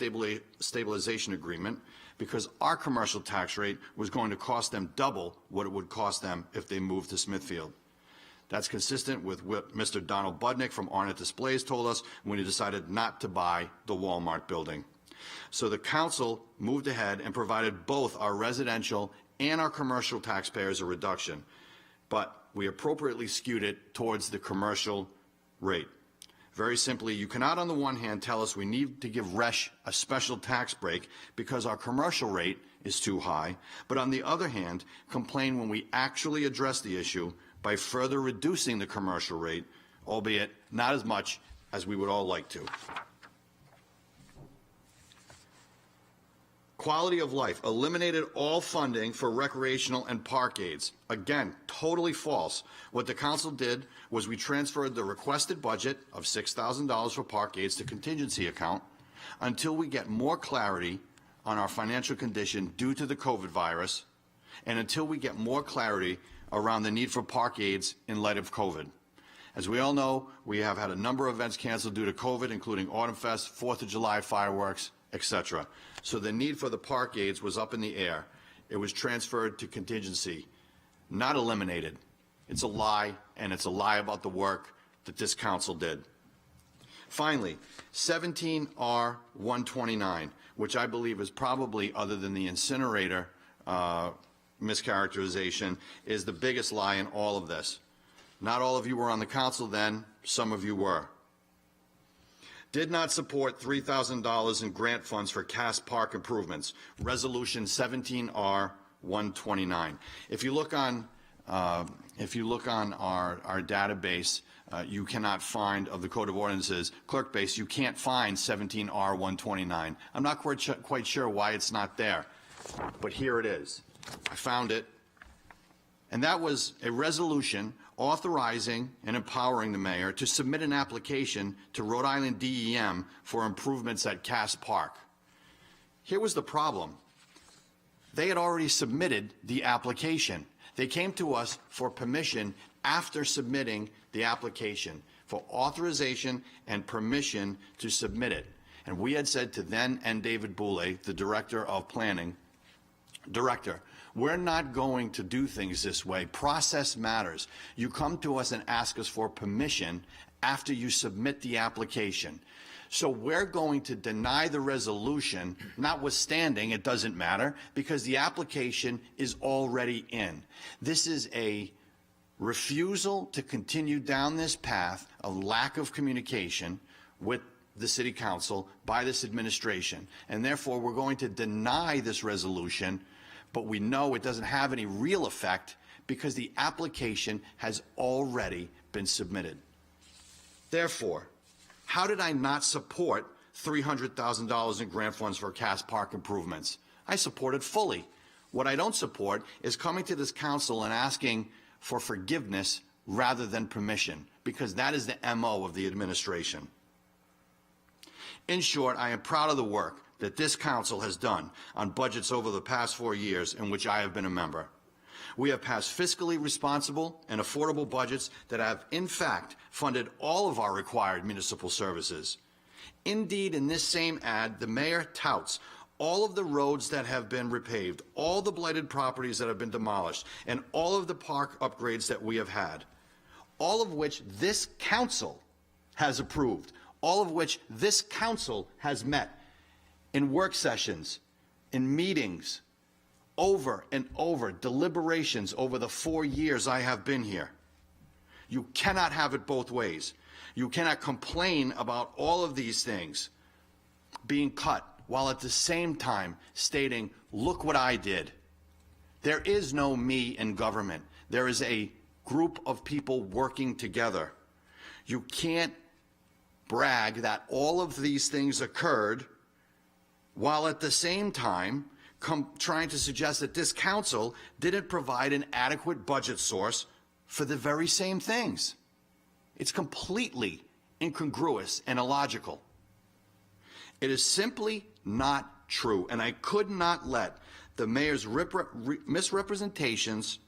G: stabilization agreement, because our commercial tax rate was going to cost them double what it would cost them if they moved to Smithfield. That's consistent with what Mr. Donald Budnick from Arnett Displays told us when he decided not to buy the Walmart building. So the council moved ahead and provided both our residential and our commercial taxpayers a reduction, but we appropriately skewed it towards the commercial rate. Very simply, you cannot on the one hand tell us we need to give Resch a special tax break because our commercial rate is too high, but on the other hand, complain when we actually address the issue by further reducing the commercial rate, albeit not as much as we would all like to. Quality of life eliminated all funding for recreational and parkades. Again, totally false. What the council did was we transferred the requested budget of $6,000 for parkades to contingency account until we get more clarity on our financial condition due to the COVID virus, and until we get more clarity around the need for parkades in light of COVID. As we all know, we have had a number of events canceled due to COVID, including Autumn Fest, 4th of July fireworks, etc. So the need for the parkades was up in the air. It was transferred to contingency, not eliminated. It's a lie, and it's a lie about the work that this council did. Finally, 17R129, which I believe is probably, other than the incinerator mischaracterization, is the biggest lie in all of this. Not all of you were on the council then, some of you were. Did not support $3,000 in grant funds for Cass Park improvements, Resolution 17R129. If you look on our database, you cannot find, of the Code of Ordinances clerk base, you can't find 17R129. I'm not quite sure why it's not there, but here it is. I found it, and that was a resolution authorizing and empowering the mayor to submit an application to Rhode Island DEM for improvements at Cass Park. Here was the problem. They had already submitted the application. They came to us for permission after submitting the application for authorization and permission to submit it. And we had said to then N. David Boulay, the Director of Planning, Director, we're not going to do things this way. Process matters. You come to us and ask us for permission after you submit the application. So we're going to deny the resolution, notwithstanding it doesn't matter, because the application is already in. This is a refusal to continue down this path of lack of communication with the City Council by this administration. And therefore, we're going to deny this resolution, but we know it doesn't have any real effect because the application has already been submitted. Therefore, how did I not support $300,000 in grant funds for Cass Park improvements? I support it fully. What I don't support is coming to this council and asking for forgiveness rather than permission, because that is the MO of the administration. In short, I am proud of the work that this council has done on budgets over the past 4 years in which I have been a member. We have passed fiscally responsible and affordable budgets that have, in fact, funded all of our required municipal services. Indeed, in this same ad, the mayor touts all of the roads that have been repaved, all the blighted properties that have been demolished, and all of the park upgrades that we have had, all of which this council has approved, all of which this council has met in work sessions, in meetings, over and over, deliberations over the 4 years I have been here. You cannot have it both ways. You cannot complain about all of these things being cut while at the same time stating, look what I did. There is no me in government. There is a group of people working together. You can't brag that all of these things occurred while at the same time trying to suggest that this council didn't provide an adequate budget source for the very same things. It's completely incongruous and illogical. It is simply not true, and I could not let the mayor's misrepresentations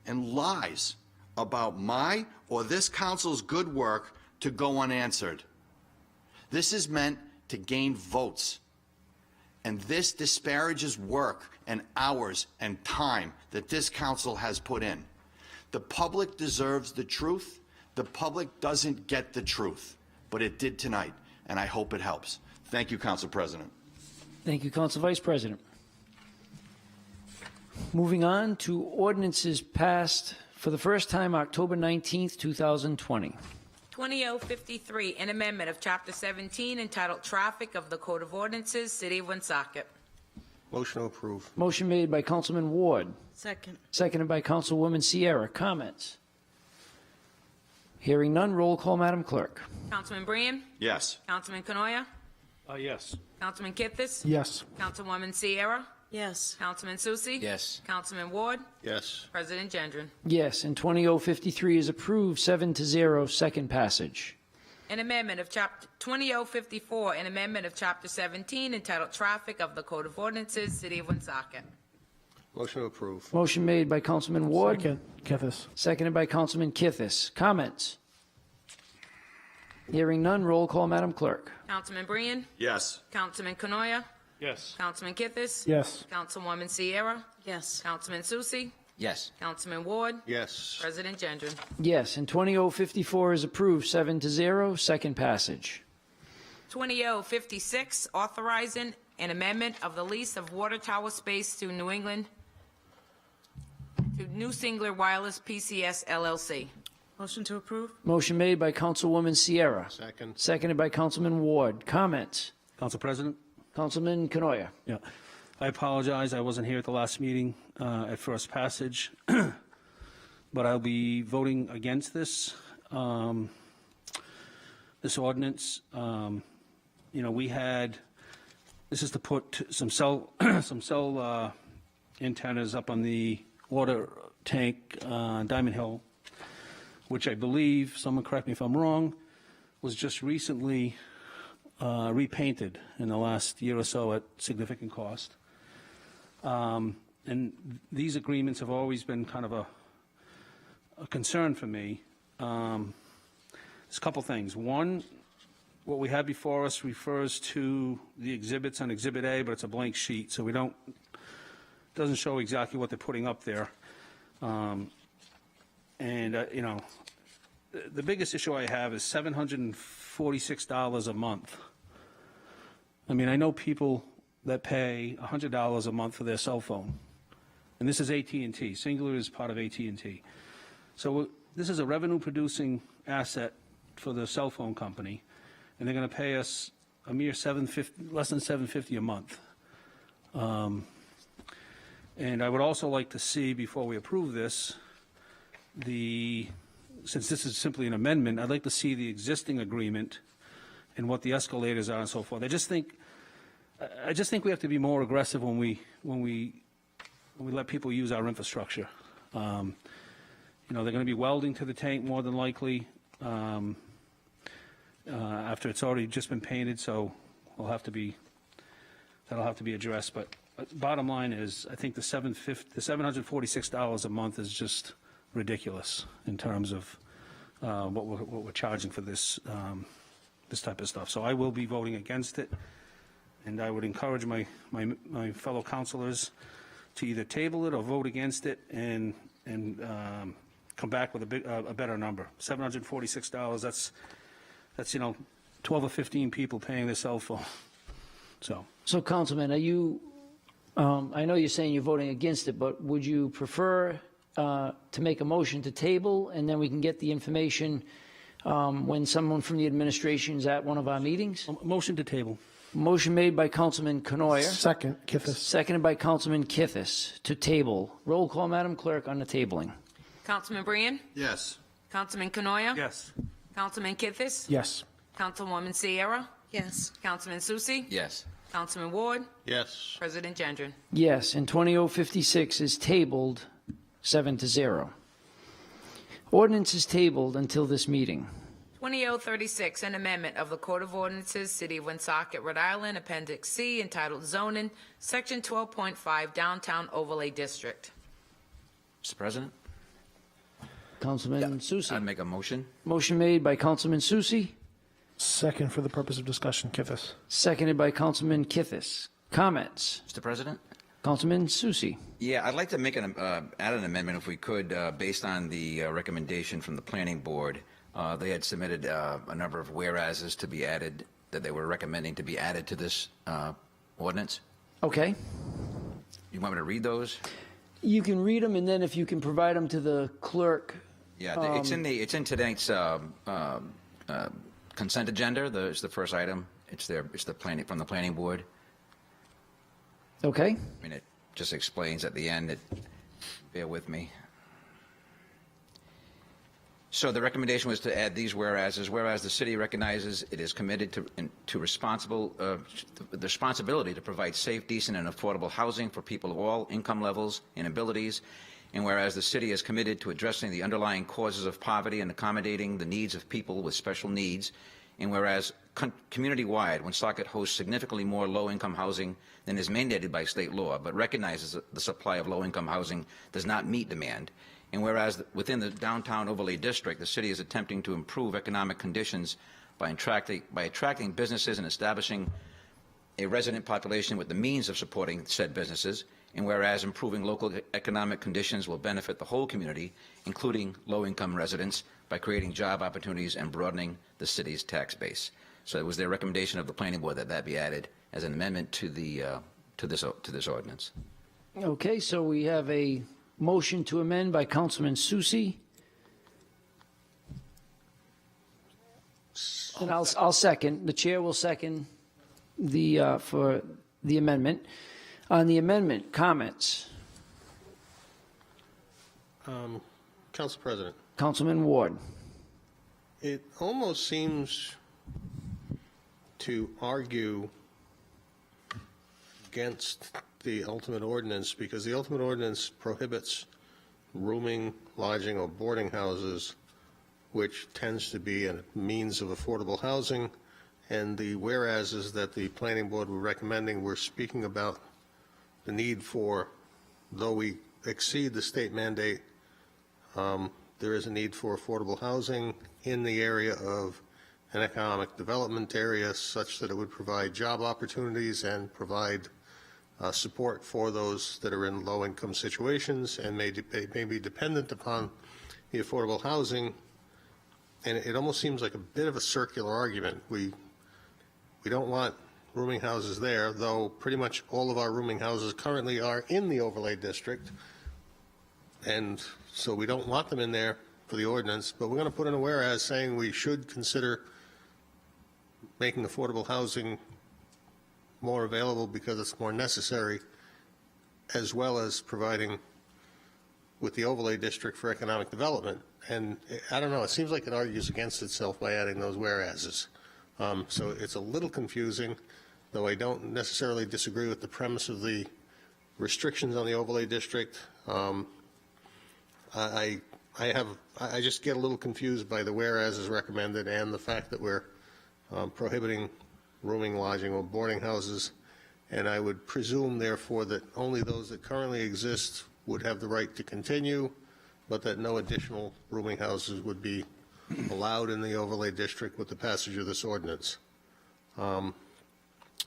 G: and lies about my or this council's good work to go unanswered. This is meant to gain votes, and this disparages work and hours and time that this council has put in. The public deserves the truth. The public doesn't get the truth, but it did tonight, and I hope it helps. Thank you, Council President.
A: Thank you, Council Vice President. Moving on to ordinances passed for the first time October 19th, 2020.
B: 20053, an amendment of Chapter 17 entitled Traffic of the Code of Ordinances, City of Woonsocket.
C: Motion to approve.
A: Motion made by Councilman Ward,
D: Second.
A: seconded by Councilwoman Sierra. Comments? Hearing none, roll call, Madam Clerk.
B: Councilman Brand,
G: Yes.
B: Councilman Canoia,
H: Yes.
B: Councilman Kithis,
E: Yes.
B: Councilwoman Sierra,
D: Yes.
B: Councilman Susie.
F: Yes.
B: Councilman Ward,
C: Yes.
B: President Gendron.
A: Yes, and 20053 is approved, 7-0, second passage.
B: An amendment of Chapter 20054, an amendment of Chapter 17 entitled Traffic of the Code of Ordinances, City of Woonsocket.
C: Motion to approve.
A: Motion made by Councilman Ward,
E: Kithis.
A: seconded by Councilman Kithis. Comments? Hearing none, roll call, Madam Clerk.
B: Councilman Brand,
G: Yes.
B: Councilman Canoia,
H: Yes.
B: Councilman Kithis.
E: Yes.
B: Councilwoman Sierra,
D: Yes.
B: Councilman Susie,
F: Yes.
B: Councilman Ward,
C: Yes.
B: President Gendron.
A: Yes, and 20054 is approved, 7-0, second passage.
B: 20056, authorizing an amendment of the lease of water tower space to New Singler Wireless PCS LLC.
D: Motion to approve?
A: Motion made by Councilwoman Sierra,
C: Second.
A: seconded by Councilman Ward. Comments?
H: Council President?
A: Councilman Canoia.
H: Yeah. I apologize, I wasn't here at the last meeting at first passage, but I'll be voting against this, this ordinance. We had, this is to put some cell antennas up on the water tank, Diamond Hill, which I believe, someone correct me if I'm wrong, was just recently repainted in the last year or so at significant cost. And these agreements have always been kind of a concern for me. There's a couple things. One, what we have before us refers to the exhibits on Exhibit A, but it's a blank sheet, so doesn't show exactly what they're putting up there. The biggest issue I have is $746 a month. I mean, I know people that pay $100 a month for their cell phone, and this is AT&T. Singular is part of AT&T. So this is a revenue-producing asset for the cell phone company, and they're going to pay us a mere less than $750 a month. And I would also like to see, before we approve this, since this is simply an amendment, I'd like to see the existing agreement and what the escalators are and so forth. I just think we have to be more aggressive when we let people use our infrastructure. They're going to be welding to the tank more than likely after it's already just been painted, so that'll have to be addressed. But bottom line is, I think the $746 a month is just ridiculous in terms of what we're charging for this type of stuff. So I will be voting against it, and I would encourage my fellow councilors to either table it or vote against it and come back with a better number. $746. That's 12 or 15 people paying their cell phone. So
A: Councilman, are you? I know you're saying you're voting against it, but would you prefer to make a motion to table, and then we can get the information when someone from the administration is at one of our meetings?
H: motion to table.
A: Motion made by Councilman Canoia.
E: Second. Kithis.
A: Seconded by Councilman Kithis to table. Roll call, Madam Clerk, on the tabling.
B: Councilman Brand,
G: Yes.
B: Councilman Canoia.
H: Yes.
B: Councilman Kithis.
E: Yes.
B: Councilwoman Sierra,
D: Yes.
B: Councilman Susie.
F: Yes.
B: Councilman Ward,
C: Yes.
B: President Gendron.
A: Yes, and 20056 is tabled 7-0. Ordinance is tabled until this meeting.
B: 20036, an amendment of the Code of Ordinances, City of Woonsocket, Rhode Island, Appendix C, entitled Zoning, Section 12.5, Downtown Overlay District.
F: Mr. President,
A: Councilman Susi.
F: I'd make a motion.
A: Motion made by Councilman Susi,
H: Second for the purpose of discussion, Kithis.
A: seconded by Councilman Kithis. Comments?
F: Mr. President?
A: Councilman Susi.
F: Yeah, I'd like to make add an amendment if we could, based on the recommendation from the planning board. They had submitted a number of whereases to be added, that they were recommending to be added to this ordinance.
A: Okay.
F: You want me to read those?
A: You can read them, and then if you can provide them to the clerk.
F: Yeah, it's in tonight's consent agenda. It's the first item. It's the planning from the planning board.
A: Okay.
F: I mean, it just explains at the end. Bear with me. So the recommendation was to add these whereases. Whereas the city recognizes it is committed to the responsibility to provide safe, decent, and affordable housing for people of all income levels and abilities. And whereas the city is committed to addressing the underlying causes of poverty and accommodating the needs of people with special needs. And whereas community-wide, Woonsocket hosts significantly more low-income housing than is mandated by state law, but recognizes that the supply of low-income housing does not meet demand. And whereas within the downtown overlay district, the city is attempting to improve economic conditions by attracting businesses and establishing a resident population with the means of supporting said businesses. And whereas improving local economic conditions will benefit the whole community, including low-income residents, by creating job opportunities and broadening the city's tax base. So it was their recommendation of the planning board that be added as an amendment to this ordinance.
A: Okay, so we have a motion to amend by Councilman Susi. And I'll second. The chair will second for the amendment. On the amendment, comments?
C: Council President,
A: Councilman Ward.
C: it almost seems to argue against the ultimate ordinance, because the ultimate ordinance prohibits rooming, lodging, or boarding houses, which tends to be a means of affordable housing. And the whereases that the planning board were recommending were speaking about the need for, though we exceed the state mandate, there is a need for affordable housing in the area of an economic development area such that it would provide job opportunities and provide support for those that are in low-income situations and may be dependent upon the affordable housing. And it almost seems like a bit of a circular argument. We don't want rooming houses there, though pretty much all of our rooming houses currently are in the overlay district. And so we don't want them in there for the ordinance, but we're going to put in a whereas saying we should consider making affordable housing more available because it's more necessary, as well as providing with the overlay district for economic development. And I don't know, it seems like it argues against itself by adding those whereases. So it's a little confusing, though I don't necessarily disagree with the premise of the restrictions on the overlay district. I just get a little confused by the whereas is recommended and the fact that we're prohibiting rooming, lodging, or boarding houses. And I would presume, therefore, that only those that currently exist would have the right to continue, but that no additional rooming houses would be allowed in the overlay district with the passage of this ordinance.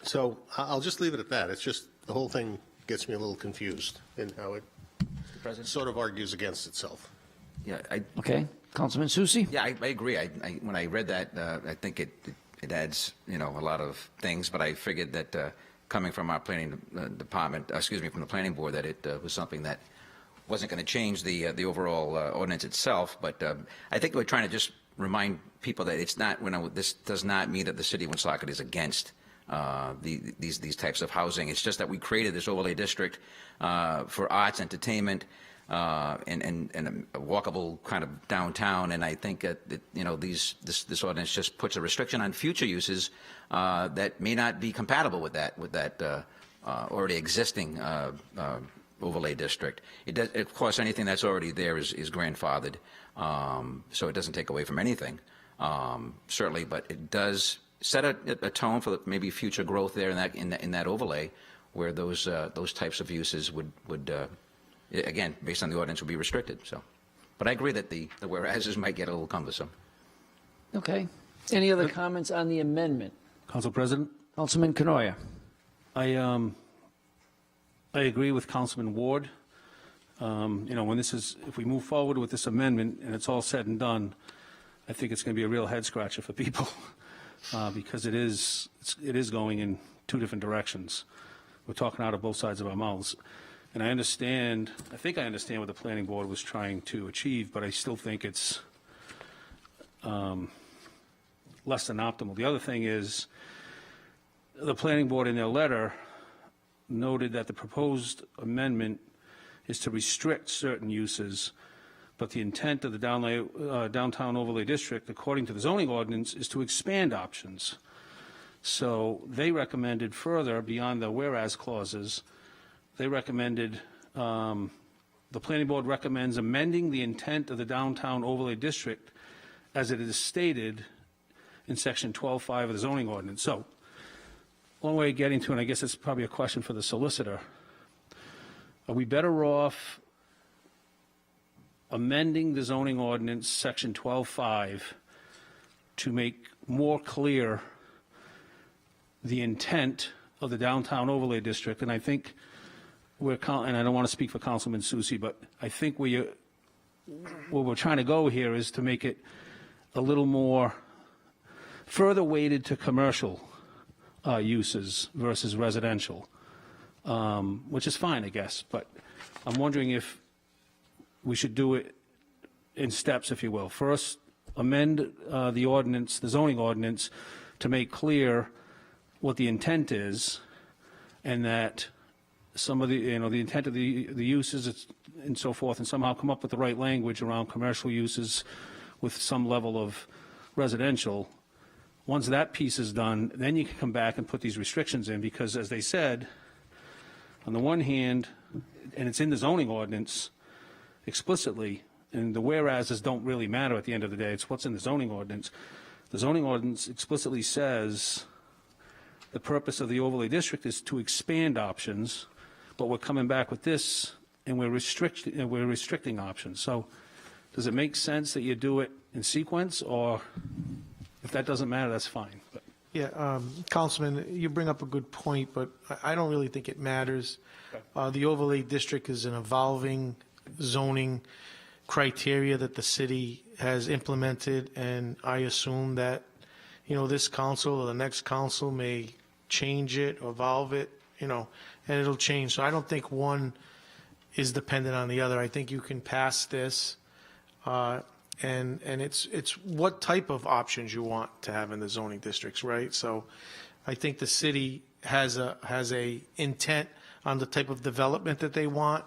C: So I'll just leave it at that. It's just the whole thing gets me a little confused in how it sort of argues against itself.
F: Yeah,
A: Okay, Councilman Susi?
F: Yeah, I agree. When I read that, I think it adds, a lot of things, but I figured that coming from our planning department, from the planning board, that it was something that wasn't going to change the overall ordinance itself. But I think we're trying to just remind people that it's not, this does not mean that the city of Woonsocket is against these types of housing. It's just that we created this overlay district for arts, entertainment, and a walkable kind of downtown. And I think that, this ordinance just puts a restriction on future uses that may not be compatible with that already existing overlay district. It does, of course, anything that's already there is grandfathered, so it doesn't take away from anything, certainly, but it does set a tone for maybe future growth there in that overlay, where those types of uses would again, based on the ordinance, would be restricted. So, but I agree that the whereases might get a little cumbersome.
A: Okay. Any other comments on the amendment?
H: Council President?
A: Councilman Canoia.
H: I agree with Councilman Ward. If we move forward with this amendment and it's all said and done, I think it's going to be a real head scratcher for people because it is going in two different directions. We're talking out of both sides of our mouths. And I think I understand what the planning board was trying to achieve, but I still think it's less than optimal. The other thing is, the planning board in their letter noted that the proposed amendment is to restrict certain uses, but the intent of the downtown overlay district, according to the zoning ordinance, is to expand options. So they recommended further, beyond the whereas clauses, they recommended, the planning board recommends amending the intent of the downtown overlay district as it is stated in section 12.5 of the zoning ordinance. So, one way of getting to, and I guess it's probably a question for the solicitor, are we better off amending the zoning ordinance, section 12.5, to make more clear the intent of the downtown overlay district? And I think and I don't want to speak for Councilman Susi, but I think where we're trying to go here is to make it a little more further weighted to commercial uses versus residential, which is fine, I guess. But I'm wondering if we should do it in steps, if you will. First, amend the ordinance, the zoning ordinance, to make clear what the intent is, and that some of the, the intent of the uses and so forth, and somehow come up with the right language around commercial uses with some level of residential. Once that piece is done, then you can come back and put these restrictions in, because as they said, on the one hand, and it's in the zoning ordinance explicitly, and the whereases don't really matter at the end of the day, it's what's in the zoning ordinance. The zoning ordinance explicitly says the purpose of the overlay district is to expand options, but we're coming back with this and we're restricting options. So does it make sense that you do it in sequence, or if that doesn't matter, that's fine? But.
E: Yeah, Councilman, you bring up a good point, but I don't really think it matters. The overlay district is an evolving zoning criteria that the city has implemented, and I assume that, this council or the next council may change it, evolve it, and it'll change. So I don't think one is dependent on the other. I think you can pass this, and it's what type of options you want to have in the zoning districts, right? So I think the city has a intent on the type of development that they want,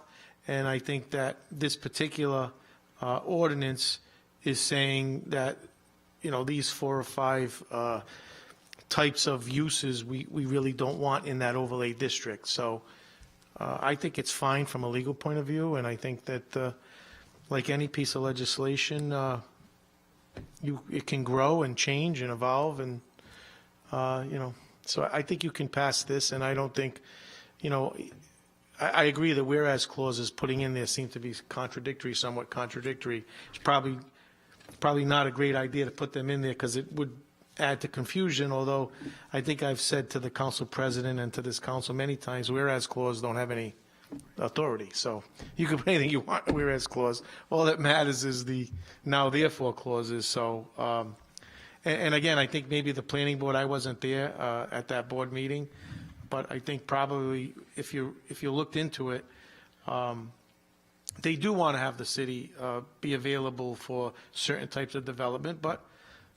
E: and I think that this particular ordinance is saying that, these 4 or 5 types of uses we really don't want in that overlay district. So I think it's fine from a legal point of view, and I think that like any piece of legislation, it can grow and change and evolve, and so I think you can pass this, and I don't think, I agree that whereas clauses putting in there seem to be somewhat contradictory. It's probably not a great idea to put them in there, because it would add to confusion, although I think I've said to the council president and to this council many times, whereas clauses don't have any authority. So you can put anything you want in a whereas clause. All that matters is the now therefore clauses. So, and again, I think maybe the planning board, I wasn't there at that board meeting, but I think probably if you looked into it, they do want to have the city be available for certain types of development, but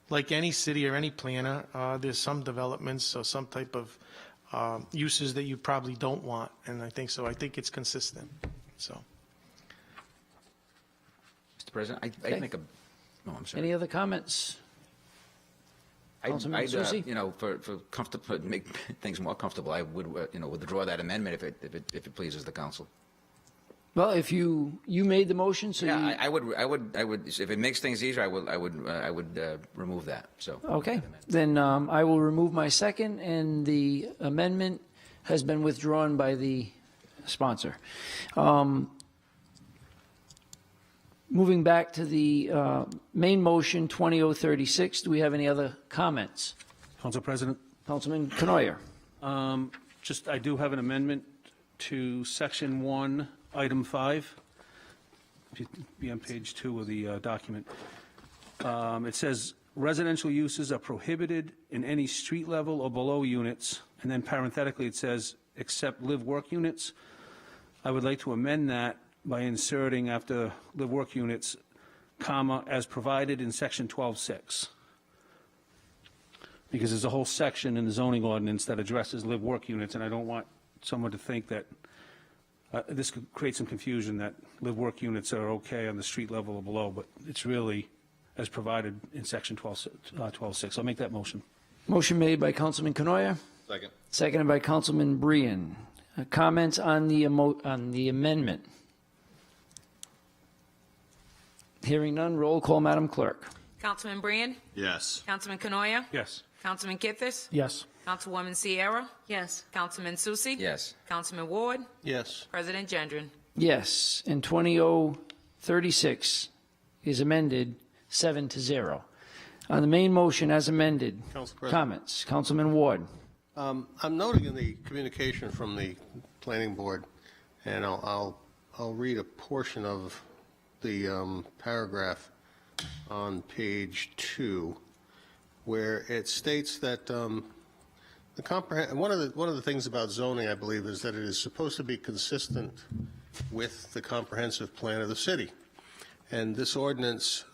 E: like any city or any planner, there's some developments or some type of uses that you probably don't want, and I think so. I think it's consistent. So,
F: President,
A: Okay.
F: I'd make a, no, I'm sorry.
A: Any other comments? Councilman Susi?
F: You know, for comfortable, make things more comfortable, I would, you know, withdraw that amendment if it pleases the council.
A: Well, if you made the motion, so you...
F: Yeah, I would, if it makes things easier, I would remove that, so.
A: Okay, then I will remove my second, and the amendment has been withdrawn by the sponsor. Moving back to the main motion, 20036, do we have any other comments?
H: Council President,
A: Councilman Canoyer?
H: just, I do have an amendment to Section 1, Item 5. If you be on page 2 of the document. It says, residential uses are prohibited in any street level or below units, and then parenthetically it says, except live-work units. I would like to amend that by inserting after live-work units, comma, as provided in Section 12.6. Because there's a whole section in the zoning ordinance that addresses live-work units, and I don't want someone to think that this could create some confusion that live-work units are okay on the street level or below, but it's really as provided in Section 12.6. I'll make that motion.
A: Motion made by Councilman Canoyer,
G: Second.
A: seconded by Councilman Brian. Comments on the amendment? Hearing none, roll call, Madam Clerk.
B: Councilman Brand,
G: Yes.
B: Councilman Canoyer,
H: Yes.
B: Councilman Kithis,
H: Yes.
B: Councilwoman Sierra,
D: Yes.
B: Councilman Susi.
F: Yes.
B: Councilman Ward,
C: Yes.
B: President Gendron.
A: Yes, and 20036 is amended 7-0. On the main motion as amended,
C: Council President.
A: comments? Councilman Ward?
C: I'm noting in the communication from the planning board, and I'll read a portion of the paragraph on page 2, where it states that one of the things about zoning, I believe, is that it is supposed to be consistent with the comprehensive plan of the city. And this ordinance,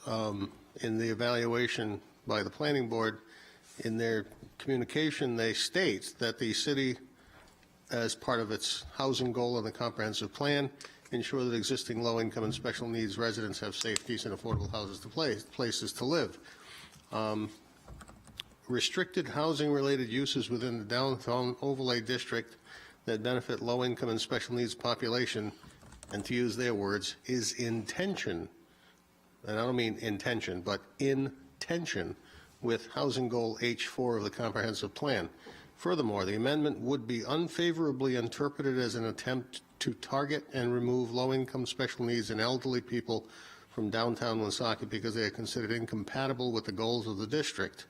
C: in the evaluation by the planning board, in their communication, they state that the city, as part of its housing goal in the comprehensive plan, ensure that existing low-income and special needs residents have safe, decent, affordable places to live. Restricted housing-related uses within the downtown overlay district that benefit low-income and special needs population, and to use their words, is in tension, and I don't mean intention, but in tension with Housing Goal H4 of the Comprehensive Plan. Furthermore, the amendment would be unfavorably interpreted as an attempt to target and remove low-income, special needs, and elderly people from downtown Woonsocket because they are considered incompatible with the goals of the district.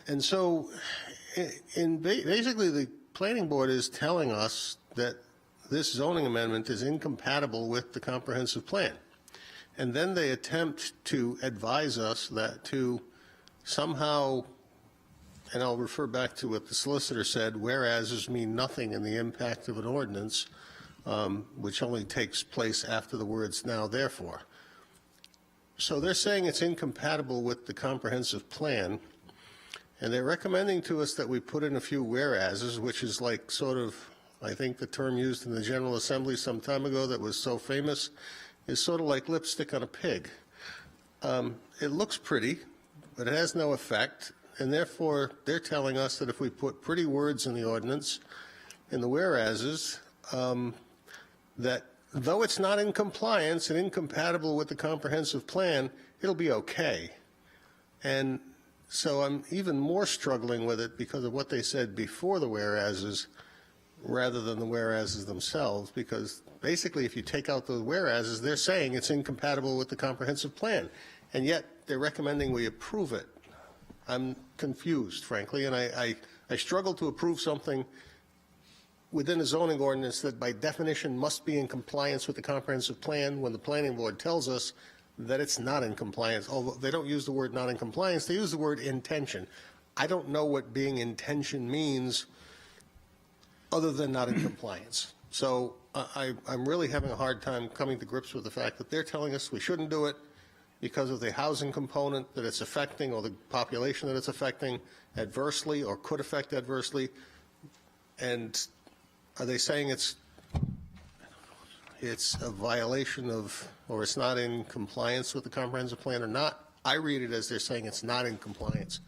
C: And so, basically, the planning board is telling us that this zoning amendment is incompatible with the comprehensive plan. And then they attempt to advise us that to somehow, and I'll refer back to what the solicitor said, whereas mean nothing in the impact of an ordinance, which only takes place after the words now therefore. So they're saying it's incompatible with the comprehensive plan, and they're recommending to us that we put in a few whereases, which is like sort of, I think the term used in the General Assembly some time ago that was so famous, is sort of like lipstick on a pig. It looks pretty, but it has no effect, and therefore they're telling us that if we put pretty words in the ordinance, in the whereases, that though it's not in compliance and incompatible with the comprehensive plan, it'll be okay. And so I'm even more struggling with it because of what they said before the whereases rather than the whereases themselves, because basically if you take out the whereases, they're saying it's incompatible with the comprehensive plan, and yet they're recommending we approve it. I'm confused, frankly, and I struggle to approve something within a zoning ordinance that by definition must be in compliance with the comprehensive plan when the planning board tells us that it's not in compliance. Although they don't use the word not in compliance, they use the word intention. I don't know what being intention means other than not in compliance. So I'm really having a hard time coming to grips with the fact that they're telling us we shouldn't do it because of the housing component that it's affecting or the population that it's affecting adversely or could affect adversely. And are they saying it's it's a violation of, or it's not in compliance with the comprehensive plan or not, I read it as they're saying it's not in compliance.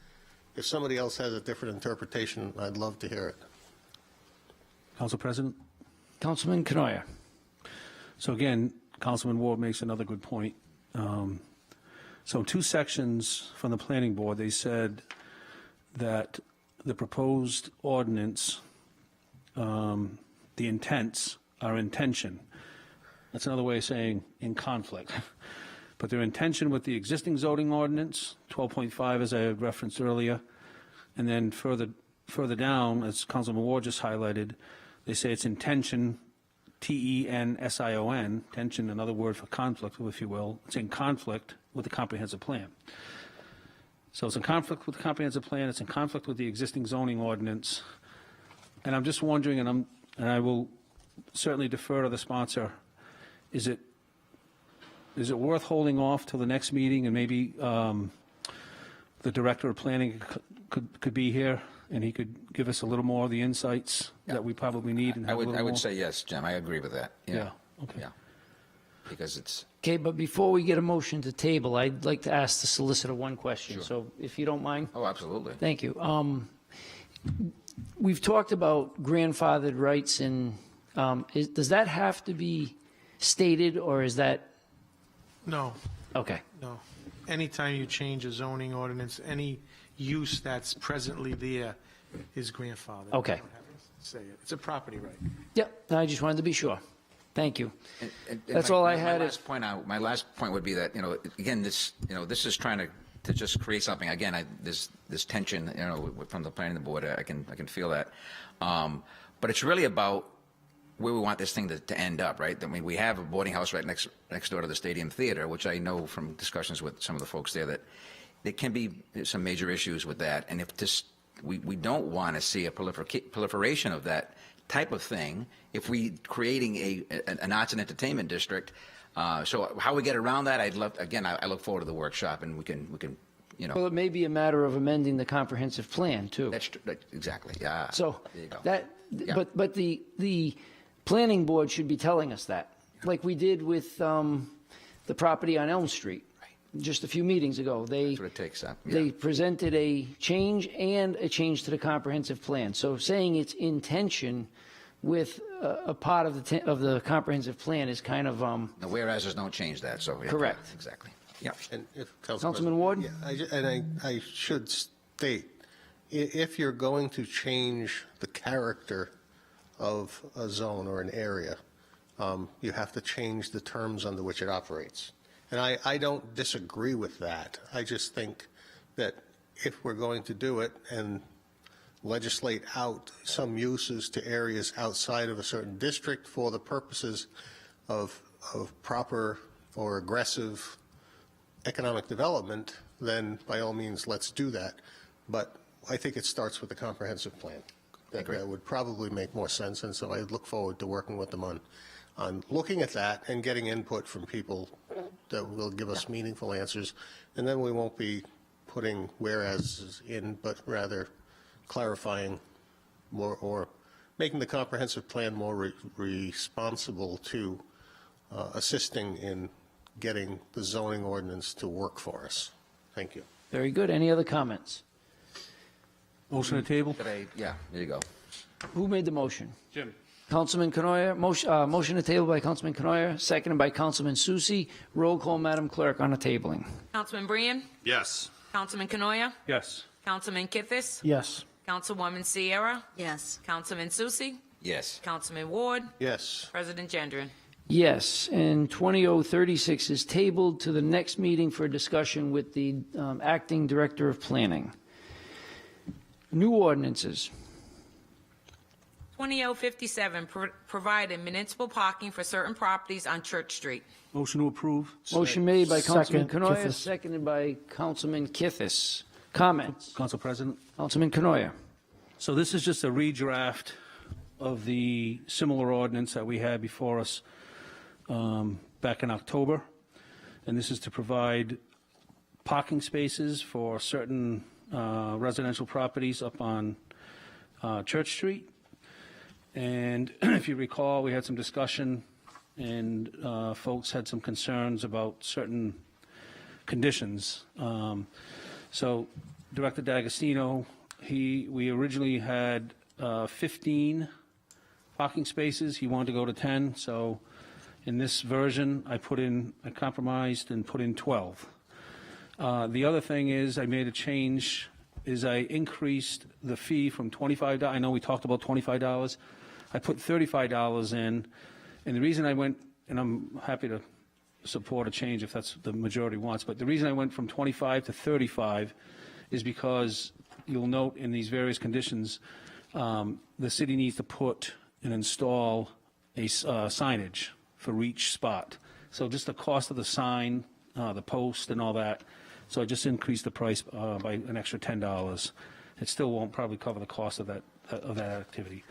C: If somebody else has a different interpretation, I'd love to hear it.
H: Council President?
A: Councilman Canoia.
H: So again, Councilman Ward makes another good point. So in two sections from the planning board, they said that the proposed ordinance, the intents are in tension. That's another way of saying in conflict. But their intention with the existing zoning ordinance, 12.5, as I referenced earlier, and then further down, as Councilman Ward just highlighted, they say it's in tension, T-E-N-S-I-O-N, tension, another word for conflict, if you will. It's in conflict with the comprehensive plan. So it's in conflict with the comprehensive plan, it's in conflict with the existing zoning ordinance. And I'm just wondering, and I will certainly defer to the sponsor, is it worth holding off till the next meeting, and maybe the director of planning could be here, and he could give us a little more of the insights that we probably need? And
F: I
H: have a little
F: would
H: more?
F: say yes, Jim, I agree with that.
H: Yeah, okay.
F: Yeah, because it's,
A: Okay, but before we get a motion to table, I'd like to ask the solicitor one question.
F: Sure.
A: So if you don't mind?
F: oh, absolutely.
A: Thank you. We've talked about grandfathered rights, and does that have to be stated, or is that,
E: No,
A: okay,
E: no. Anytime you change a zoning ordinance, any use that's presently there is grandfathered.
A: Okay.
E: You don't have to say it. It's a property right.
A: yep, I just wanted to be sure. Thank you.
F: And
A: That's
F: my-
A: all I
F: my
A: had.
F: My last point would be that, again, this is trying to just create something. Again, this tension, from the planning board, I can feel that. But it's really about where we want this thing to end up, right? I mean, we have a boarding house right next door to the Stadium Theater, which I know from discussions with some of the folks there that there can be some major issues with that. And if we don't want to see a proliferation of that type of thing if we creating an arts and entertainment district. So how we get around that, I look forward to the workshop, and we can
A: Well, it may be a matter of amending the comprehensive plan, too.
F: that's exactly, yeah.
A: So
F: There you go.
A: that,
F: Yeah.
A: but the planning board should be telling us that, like we did with the property on Elm Street just a few meetings ago.
F: That's what it takes up.
A: They presented a change and a change to the comprehensive plan. So saying it's in tension with a part of the comprehensive plan is kind of,
F: The whereases don't change that, so. yeah,
A: Correct.
F: Exactly. Yeah.
C: And if
A: Councilman Ward?
C: Yeah, I should state, if you're going to change the character of a zone or an area, you have to change the terms under which it operates. And I don't disagree with that. I just think that if we're going to do it and legislate out some uses to areas outside of a certain district for the purposes of proper or aggressive economic development, then by all means, let's do that. But I think it starts with the comprehensive plan. That would probably make more sense, and so I look forward to working with them on looking at that and getting input from people that will give us meaningful answers, and then we won't be putting whereas in, but rather clarifying more or making the comprehensive plan more responsible to assisting in getting the zoning ordinance to work for us. Thank you.
A: very good. Any other comments?
H: Motion to table?
F: Yeah, there you go.
A: Who made the motion?
H: Jim.
A: Councilman Canoia, motion to table by Councilman Canoia, seconded by Councilman Susi. Roll call, Madam Clerk, on the tabling.
B: Councilman Brean?
G: Yes.
B: Councilman Canoia?
H: Yes.
B: Councilman Kithis?
E: Yes.
B: Councilwoman Sierra?
D: Yes.
B: Councilman Susi?
F: Yes.
B: Councilman Ward?
C: Yes.
B: President Gendron?
A: Yes, and 20036 is tabled to the next meeting for discussion with the Acting Director of Planning. New ordinances.
B: 20057, providing municipal parking for certain properties on Church Street.
H: Motion to approve?
A: Motion made by Councilman
E: Second,
A: Canoia,
E: Kithis.
A: seconded by Councilman Kithis. Comments?
H: Council President?
A: Councilman Canoia.
H: So this is just a redraft of the similar ordinance that we had before us back in October. And this is to provide parking spaces for certain residential properties up on Church Street. And if you recall, we had some discussion and folks had some concerns about certain conditions. So Director D'Agostino, we originally had 15 parking spaces. He wanted to go to 10, so in this version, I compromised and put in 12. The other thing is, I made a change, is I increased the fee from $25, I know we talked about $25, I put $35 in, and the reason I went, and I'm happy to support a change if that's the majority wants, but the reason I went from 25 to 35 is because you'll note in these various conditions, the city needs to put and install a signage for each spot. So just the cost of the sign, the post and all that, so I just increased the price by an extra $10. It still won't probably cover the cost of that activity.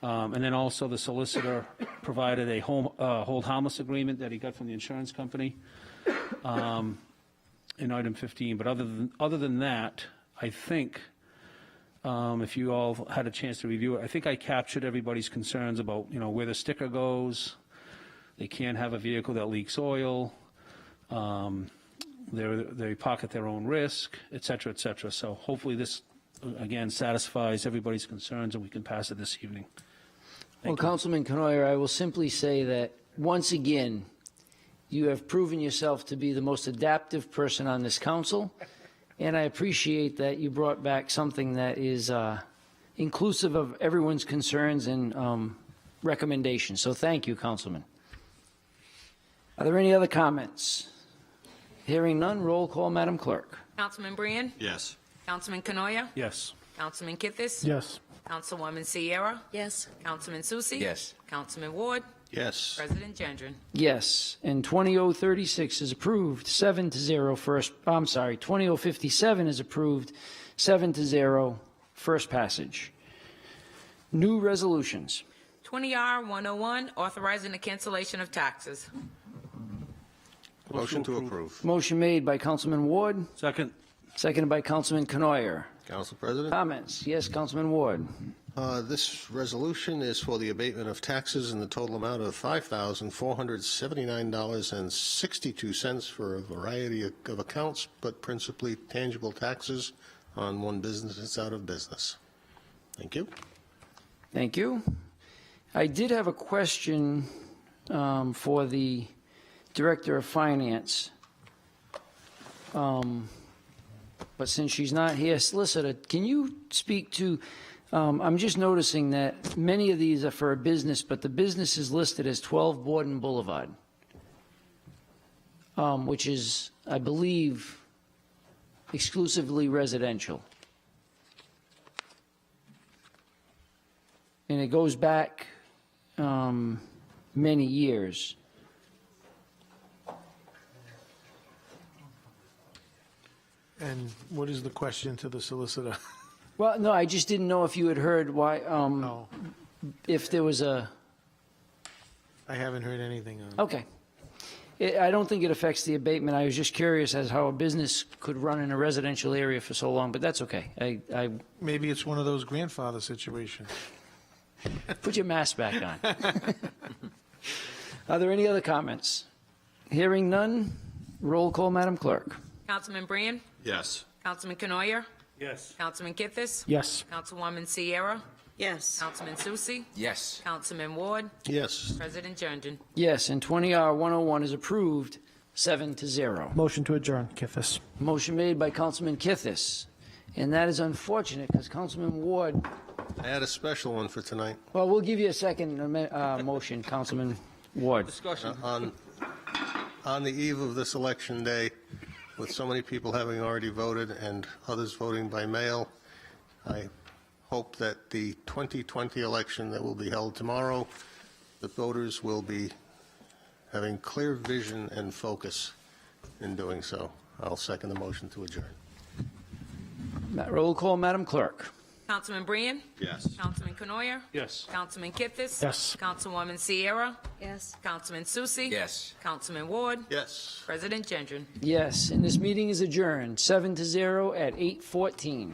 H: And then also the solicitor provided a hold harmless agreement that he got from the insurance company in item 15. But other than that, I think if you all had a chance to review it, I think I captured everybody's concerns about, where the sticker goes. They can't have a vehicle that leaks oil. They park at their own risk, et cetera, et cetera. So hopefully this, again, satisfies everybody's concerns and we can pass it this evening.
A: Well, Councilman Canoyer, I will simply say that, once again, you have proven yourself to be the most adaptive person on this council, and I appreciate that you brought back something that is inclusive of everyone's concerns and recommendations. So thank you, Councilman. Are there any other comments? Hearing none, roll call, Madam Clerk.
B: Councilman Brand?
G: Yes.
B: Councilman Canoyer?
H: Yes.
B: Councilman Kithis?
E: Yes.
B: Councilwoman Sierra?
D: Yes.
B: Councilman Susi?
F: Yes.
B: Councilman Ward?
C: Yes.
B: President Gendron?
A: Yes, and 20036 is approved, 7-0 first, 20057 is approved, 7-0 first passage. New resolutions.
B: 20R101, authorizing the cancellation of taxes.
C: Motion to approve.
A: Motion made by Councilman Ward,
H: Second.
A: seconded by Councilman Canoyer.
C: Council President?
A: Comments? Yes, Councilman Ward.
C: This resolution is for the abatement of taxes in the total amount of $5,479.62 for a variety of accounts, but principally tangible taxes on one business that's out of business. Thank you.
A: Thank you. I did have a question for the Director of Finance. But since she's not here, Solicitor, can you speak to, I'm just noticing that many of these are for a business, but the business is listed as 12 Borden Boulevard, which is, I believe, exclusively residential. And it goes back many years.
E: And what is the question to the solicitor?
A: Well, no, I just didn't know if you had heard why,
E: No,
A: if there was a,
E: I haven't heard anything on it.
A: okay. I don't think it affects the abatement. I was just curious as how a business could run in a residential area for so long, but that's okay. I
E: Maybe it's one of those grandfather situations.
A: put your mask back on. Are there any other comments? Hearing none, roll call, Madam Clerk.
B: Councilman Brand?
G: Yes.
B: Councilman Canoyer?
H: Yes.
B: Councilman Kithis?
E: Yes.
B: Councilwoman Sierra?
D: Yes.
B: Councilman Susi?
F: Yes.
B: Councilman Ward?
C: Yes.
B: President Gendron?
A: Yes, and 20R101 is approved, 7-0.
I: Motion to adjourn, Kithis.
A: Motion made by Councilman Kithis, and that is unfortunate because Councilman Ward,
C: I had a special one for tonight.
A: well, we'll give you a second motion, Councilman Ward.
H: Discussion.
C: On the eve of this election day, with so many people having already voted and others voting by mail, I hope that the 2020 election that will be held tomorrow, the voters will be having clear vision and focus in doing so. I'll second the motion to adjourn.
A: Roll call, Madam Clerk.
B: Councilman Brand?
G: Yes.
B: Councilman Canoyer?
H: Yes.
B: Councilman Kithis?
I: Yes.
B: Councilwoman Sierra?
D: Yes.
B: Councilman Susi?
F: Yes.
B: Councilman Ward?
C: Yes.
B: President Gendron?
A: Yes, and this meeting is adjourned, 7-0 at 8:14.